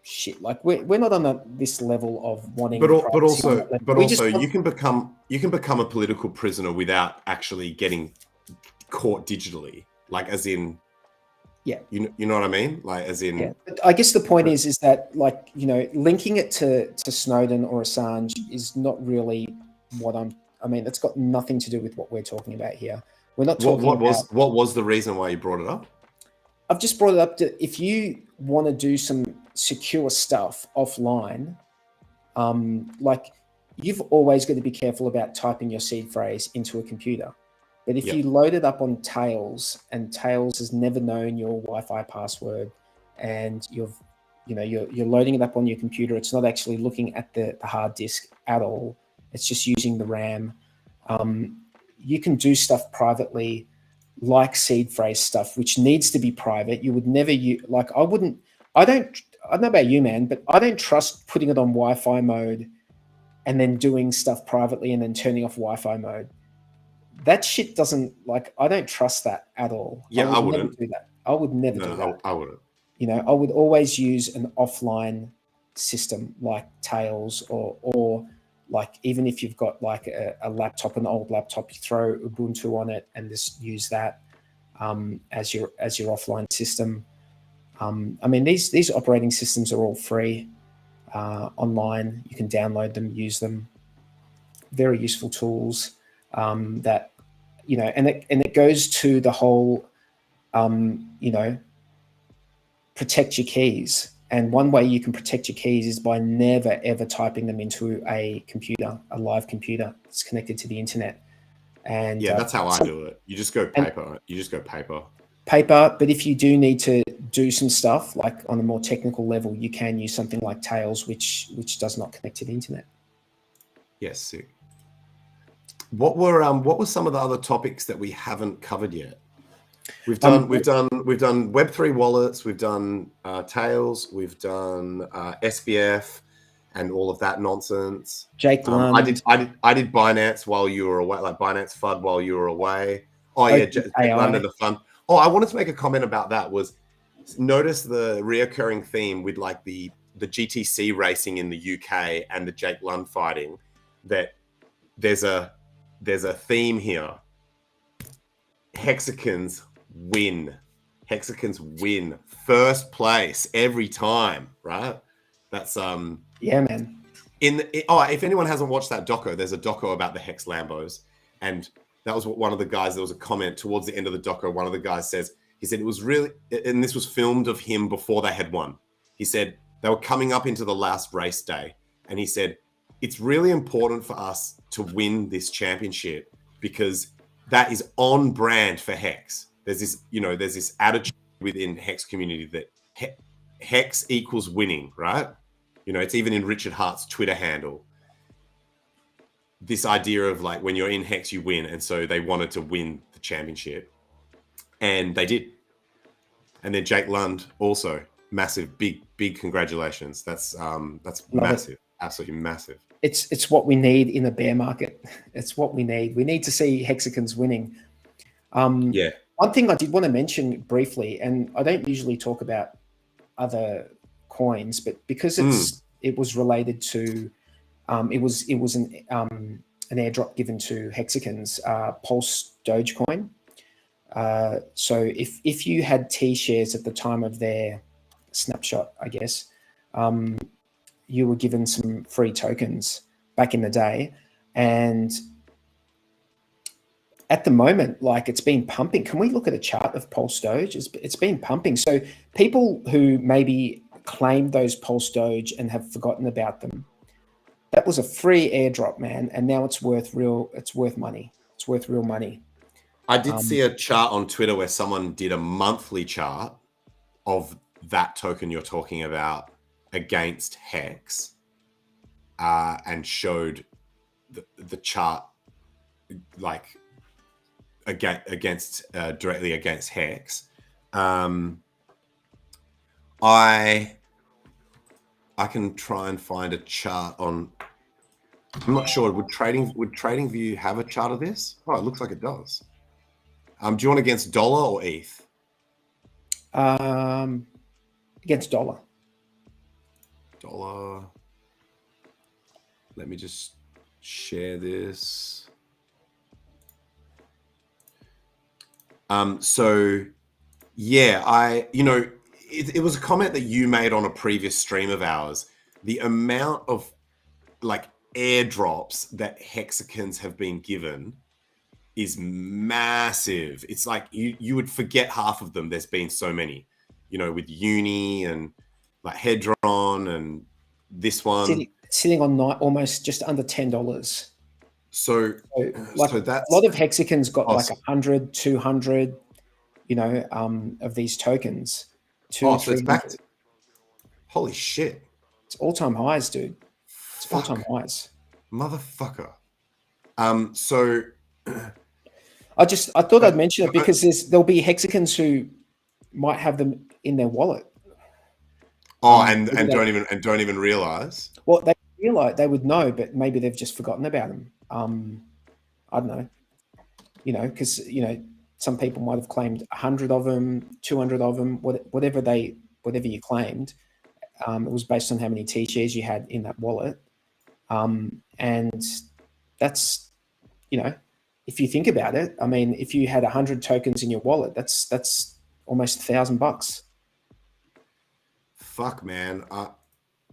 C: shit. Like we're not on this level of wanting. But
B: also you can become a political prisoner without actually getting caught digitally, like as in,
C: yeah,
B: you know what I mean, like as in.
C: Yeah. But I guess the point is that like, you know, linking it to Snowden or Assange is not really what I mean, that's got nothing to do with what we're talking about here. We're not talking
B: what was the reason why you brought it up?
C: I've just brought it up to, if you want to do some secure stuff offline, like you've always got to be careful about typing your seed phrase into a computer. But if you load it up on Tails, and Tails has never known your Wi-Fi password, and you're loading it up on your computer, it's not actually looking at the hard disk at all. It's just using the RAM. You can do stuff privately, like seed phrase stuff, which needs to be private. You would never use, like I don't know about you, man, but I don't trust putting it on Wi-Fi mode and then doing stuff privately and then turning off Wi-Fi mode. That shit doesn't, like, I don't trust that at all.
B: Yeah, I wouldn't
C: never do that. I would never do that.
B: I wouldn't.
C: You know, I would always use an offline system like Tails, or like even if you've got like a laptop, an old laptop, you throw Ubuntu on it and just use that as your offline system. I mean, these operating systems are all free online. You can download them, use them. Very useful tools that, you know, and it goes to the whole, you know, protect your keys. And one way you can protect your keys is by never, ever typing them into a computer, a live computer that's connected to the internet. And
B: yeah, that's how I do it. You just go paper.
C: Paper, but if you do need to do some stuff like on a more technical level, you can use something like Tails, which does not connect to the internet.
B: Yes, sick. What were some of the other topics that we haven't covered yet? We've done Web3 wallets, we've done Tails, we've done SBF, and all of that nonsense.
C: Jake Lund.
B: I did Binance while you were away, like Binance FUD while you were away. Oh yeah, Jake Lund and the fund. Oh, I wanted to make a comment about that. Was notice the reoccurring theme with like the GTC racing in the UK and the Jake Lund fighting, that there's a theme here. Hexagons win. Hexagons win. First place every time, right? That's
C: yeah, man.
B: If anyone hasn't watched that doco, there's a doco about the Hex Lambos, and that was what one of the guys, there was a comment towards the end of the doco. One of the guys says, he said it was really, and this was filmed of him before they had won. He said they were coming up into the last race day, and he said it's really important for us to win this championship because that is on brand for Hex. There's this attitude within Hex community that Hex equals winning, right? You know, it's even in Richard Hart's Twitter handle. This idea of like when you're in Hex, you win, and so they wanted to win the championship, and they did. And then Jake Lund also massive, big congratulations. That's massive, absolutely massive.
C: It's what we need in a bear market. It's what we need. We need to see hexagons winning.
B: Yeah.
C: One thing I did want to mention briefly, and I don't usually talk about other coins, but because it was related to, it was an airdrop given to hexagons, Pulse Dogecoin. So if you had T shares at the time of their snapshot, I guess, you were given some free tokens back in the day. And at the moment, like it's been pumping. Can we look at a chart of Pulse Doge? It's been pumping. So people who maybe claimed those Pulse Doge and have forgotten about them, that was a free airdrop, man. And now it's worth money. It's worth real money.
B: I did see a chart on Twitter where someone did a monthly chart of that token you're talking about against Hex, and showed the chart like against directly against HEX. I can try and find a chart on. I'm not sure. Would TradingView have a chart of this? Oh, it looks like it does. Do you want against dollar or ETH?
C: Against dollar.
B: Dollar. Let me just share this. So yeah, it was a comment that you made on a previous stream of ours. The amount of like airdrops that hexagons have been given is massive. It's like you would forget half of them. There's been so many, with Uni and like Hedron and this one
C: sitting on almost just under $10.
B: So that's
C: a lot of hexagons got awesome. Like 100, 200, of these tokens.
B: So it's back to, holy shit.
C: It's all-time highs, dude. It's all-time highs.
B: Motherfucker.
C: So I thought I'd mention it because there'll be hexagons who might have them in their wallet.
B: And don't even realize.
C: Well, they realize they would know, but maybe they've just forgotten about them. I don't know. Because some people might have claimed 100 of them, 200 of them, whatever you claimed. It was based on how many T shares you had in that wallet. And that's, if you think about it, I mean, if you had 100 tokens in your wallet, that's almost $1,000.
B: Fuck, man.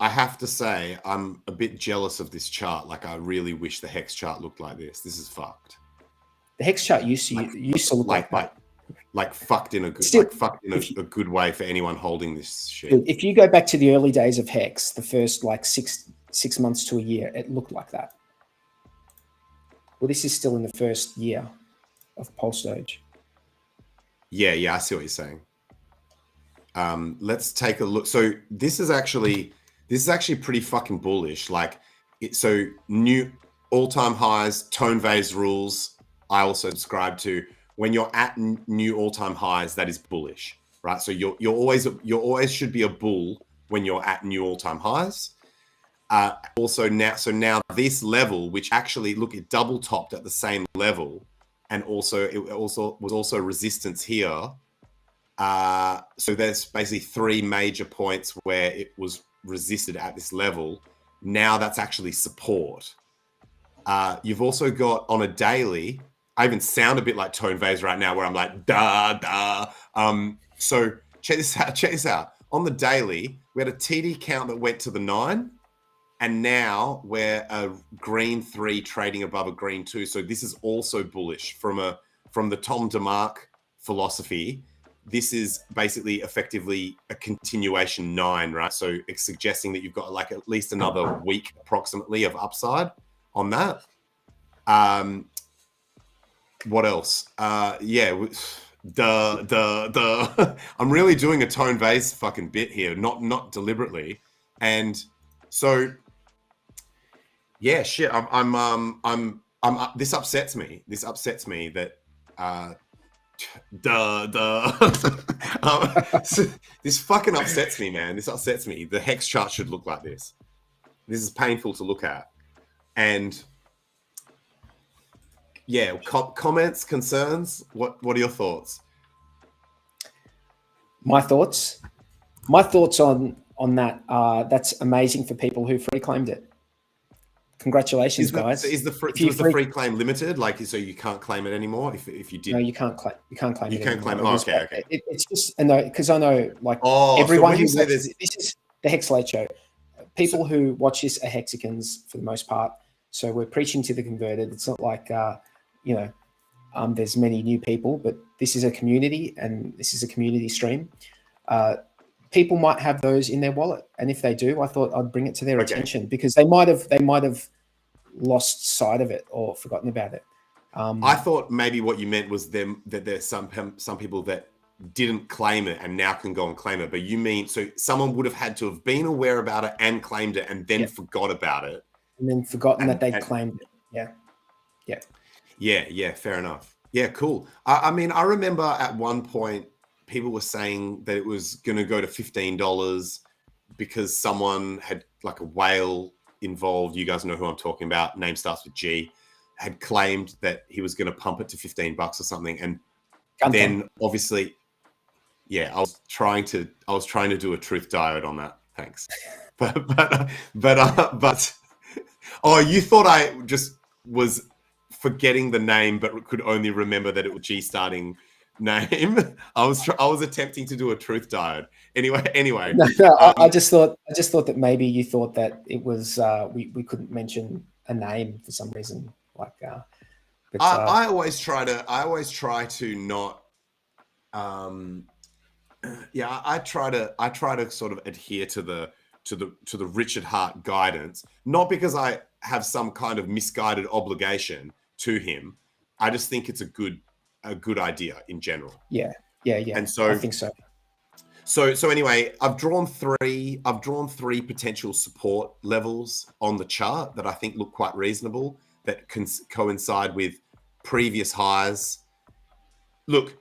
B: I have to say, I'm a bit jealous of this chart. Like, I really wish the HEX chart looked like this. This is fucked.
C: The HEX chart used to look like that.
B: Like fucked in a good a good way for anyone holding this shit.
C: If you go back to the early days of HEX, the first like six months to a year, it looked like that. Well, this is still in the first year of PulseChain.
B: Yeah, I see what you're saying. Let's take a look. So this is actually pretty fucking bullish. Like, so new all-time highs, tone vase rules. I also subscribe to. When you're at new all-time highs, that is bullish, right? So you're always should be a bull when you're at new all-time highs. Now this level, which actually it double topped at the same level, and it was resistance here. So there's basically three major points where it was resisted at this level. Now that's actually support. You've also got on a daily. I even sound a bit like Tone Vase right now, where I'm like da. So check this out. On the daily, we had a TD count that went to the 9, and now we're a green 3 trading above a green 2. So this is also bullish from the Tom DeMark philosophy. This is basically effectively a continuation 9, right? So it's suggesting that you've got like at least another week approximately of upside on that. What else? Duh. I'm really doing a Tone Vase fucking bit here, not deliberately. And so, yeah, shit. I'm this upsets me. This upsets me that, this fucking upsets me, man. This upsets me. The HEX chart should look like this. This is painful to look at. And yeah, comments, concerns. What are your thoughts?
C: My thoughts on that. That's amazing for people who free claimed it. Congratulations, guys.
B: Is the free claim limited? Like, so you can't claim it anymore if you did?
C: No, you can't claim. You can't claim it.
B: You can't claim it. Oh, okay.
C: It's just because I know like
B: So
C: everyone
B: when
C: who
B: you say
C: watches, this is the HEX Late Show. People who watch this are hexagons for the most part. So we're preaching to the converted. It's not like there's many new people, but this is a community and this is a community stream. People might have those in their wallet, and if they do, I thought I'd bring it to their attention because they might have lost sight of it or forgotten about it.
B: I thought maybe what you meant was that there's some people that didn't claim it and now can go and claim it. But you mean so someone would have had to have been aware about it and claimed it and then forgot about it,
C: and then forgotten that they claimed it. Yeah.
B: Yeah, fair enough. Yeah, cool. I mean, I remember at one point people were saying that it was going to go to $15 because someone had, like, a whale involved. You guys know who I'm talking about. Name starts with G. Had claimed that he was going to pump it to $15 or something, and then obviously, yeah, I was trying to do a truth diode on that. Thanks, but oh, you thought I just was forgetting the name, but could only remember that it was G starting name. I was attempting to do a truth diode. Anyway.
C: No, I just thought that maybe you thought that it was we couldn't mention a name for some reason. Like, but,
B: I always try to not. Yeah, I try to sort of adhere to the Richard Hart guidance, not because I have some kind of misguided obligation to him. I just think it's a good idea in general.
C: Yeah.
B: And so
C: I think so.
B: So anyway, I've drawn three potential support levels on the chart that I think look quite reasonable, that can coincide with previous highs. Look,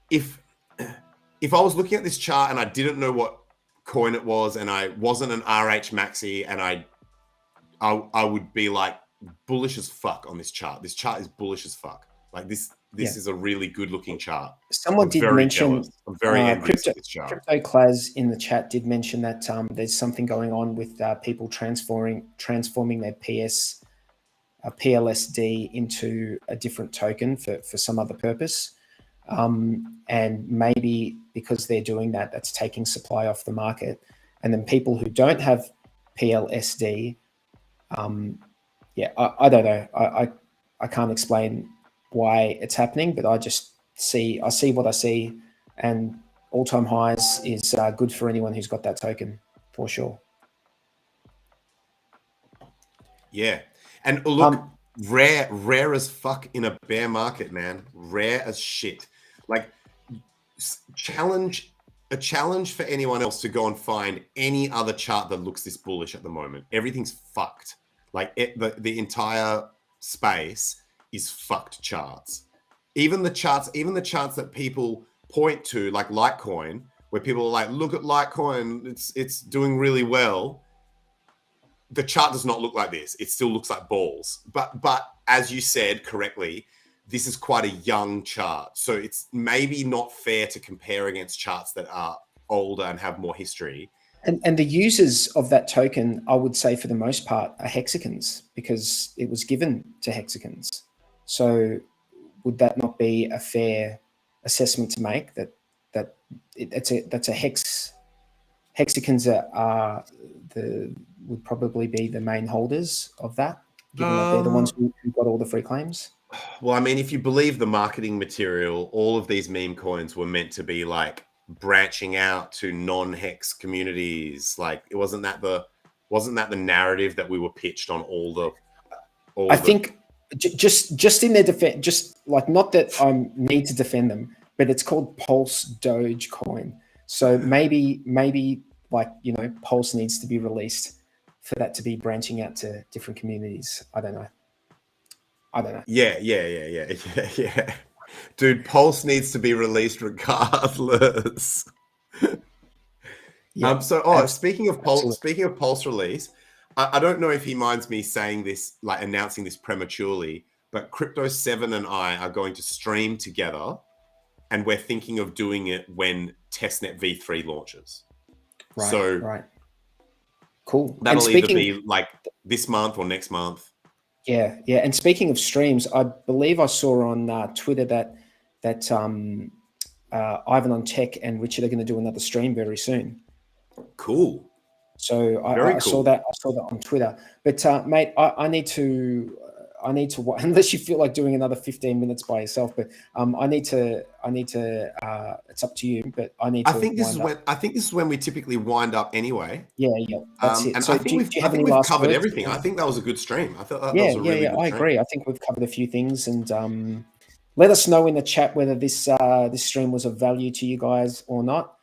B: if I was looking at this chart and I didn't know what coin it was, and I wasn't an RH maxi, and I would be like bullish as fuck on this chart. This chart is bullish as fuck. Like this is a really good looking chart.
C: Someone did mention,
B: I'm very envious of this chart.
C: CryptoClaz in the chat did mention that there's something going on with people transforming their PLSD into a different token for some other purpose. And maybe because they're doing that, that's taking supply off the market. And then people who don't have PLSD, I don't know. I can't explain why it's happening, but I see what I see, and all-time highs is good for anyone who's got that token, for sure.
B: Yeah. And look, rare as fuck in a bear market, man. Rare as shit. Like, a challenge for anyone else to go and find any other chart that looks this bullish at the moment. Everything's fucked. Like, the entire space is fucked charts. Even the charts that people point to, like Litecoin, where people are like, look at Litecoin, it's doing really well. The chart does not look like this. It still looks like balls. But as you said correctly, this is quite a young chart. So it's maybe not fair to compare against charts that are older and have more history.
C: And the users of that token, I would say for the most part, are hexagons, because it was given to hexagons. So would that not be a fair assessment to make, that's a hex? Hexagons would probably be the main holders of that, given that they're the ones who got all the free claims.
B: Well, I mean, if you believe the marketing material, all of these meme coins were meant to be like branching out to non-hex communities. Like, it wasn't that the narrative that we were pitched on I
C: think just in their defense, just like, not that I need to defend them, but it's called Pulse Doge coin. So maybe like, Pulse needs to be released for that to be branching out to different communities. I don't know.
B: Yeah. Dude, Pulse needs to be released regardless.
C: Yeah,
B: speaking of Pulse release, I don't know if he minds me saying this, like announcing this prematurely, but Crypto7 and I are going to stream together, and we're thinking of doing it when testnet v3 launches.
C: Right. Cool.
B: That'll either be like this month or next month.
C: Yeah. And speaking of streams, I believe I saw on Twitter that Ivan on Tech and Richard are going to do another stream very soon.
B: Cool.
C: So I saw that on Twitter. But mate, I need to unless you feel like doing another 15 minutes by yourself, but I need to it's up to you, but I need to.
B: I think this is when we typically wind up anyway.
C: Yeah, that's it.
B: And
C: so
B: I think we've covered everything. I think that was a good stream. I thought that was a really good stream.
C: I agree. I think we've covered a few things, and let us know in the chat whether this stream was of value to you guys or not.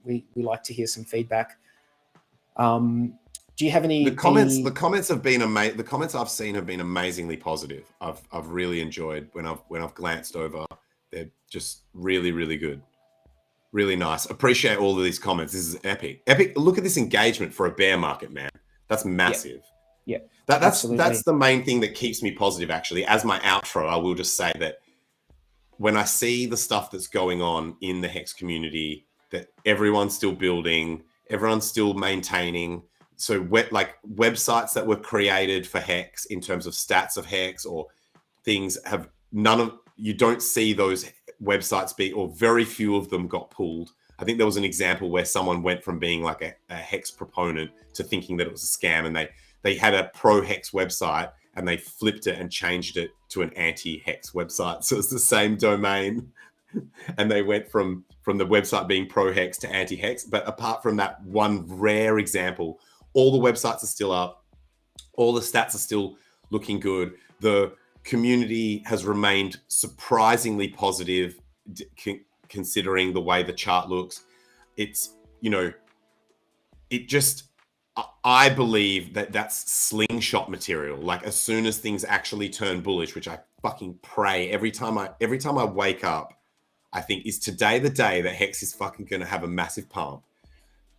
C: We like to hear some feedback. Do you have any?
B: The comments have been amazing. The comments I've seen have been amazingly positive. I've really enjoyed when I've glanced over. They're just really, really good. Really nice. Appreciate all of these comments. This is epic. Epic. Look at this engagement for a bear market, man. That's massive.
C: Yeah.
B: That's the main thing that keeps me positive, actually. As my outro, I will just say that when I see the stuff that's going on in the HEX community, that everyone's still building, everyone's still maintaining. So websites that were created for HEX in terms of stats of HEX or things have you don't see those websites or very few of them got pulled. I think there was an example where someone went from being like a HEX proponent to thinking that it was a scam, and they had a pro HEX website and they flipped it and changed it to an anti-HEX website. So it's the same domain. And they went from the website being pro HEX to anti HEX. But apart from that one rare example, all the websites are still up. All the stats are still looking good. The community has remained surprisingly positive considering the way the chart looks. It's, I believe that that's slingshot material. Like as soon as things actually turn bullish, which I fucking pray every time I wake up, I think, is today the day that HEX is fucking going to have a massive pump?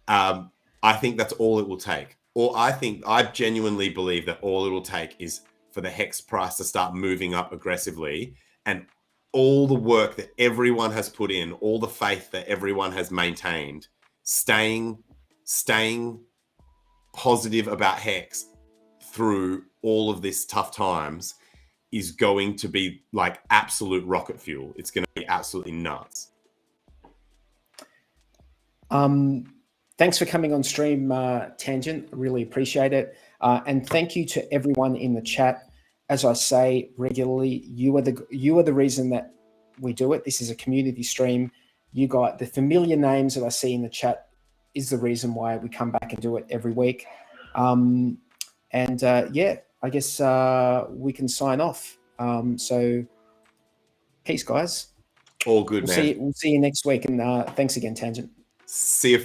B: I think that's all it will take. Or I genuinely believe that all it will take is for the HEX price to start moving up aggressively, and all the work that everyone has put in, all the faith that everyone has maintained, staying positive about HEX through all of this tough times is going to be like absolute rocket fuel. It's going to be absolutely nuts.
C: Thanks for coming on stream, Tangent. Really appreciate it. And thank you to everyone in the chat. As I say regularly, you are the reason that we do it. This is a community stream. You got the familiar names that I see in the chat is the reason why we come back and do it every week. Yeah, I guess we can sign off. So peace, guys.
B: All good, man.
C: We'll see you next week. And thanks again, Tangent.
B: See you.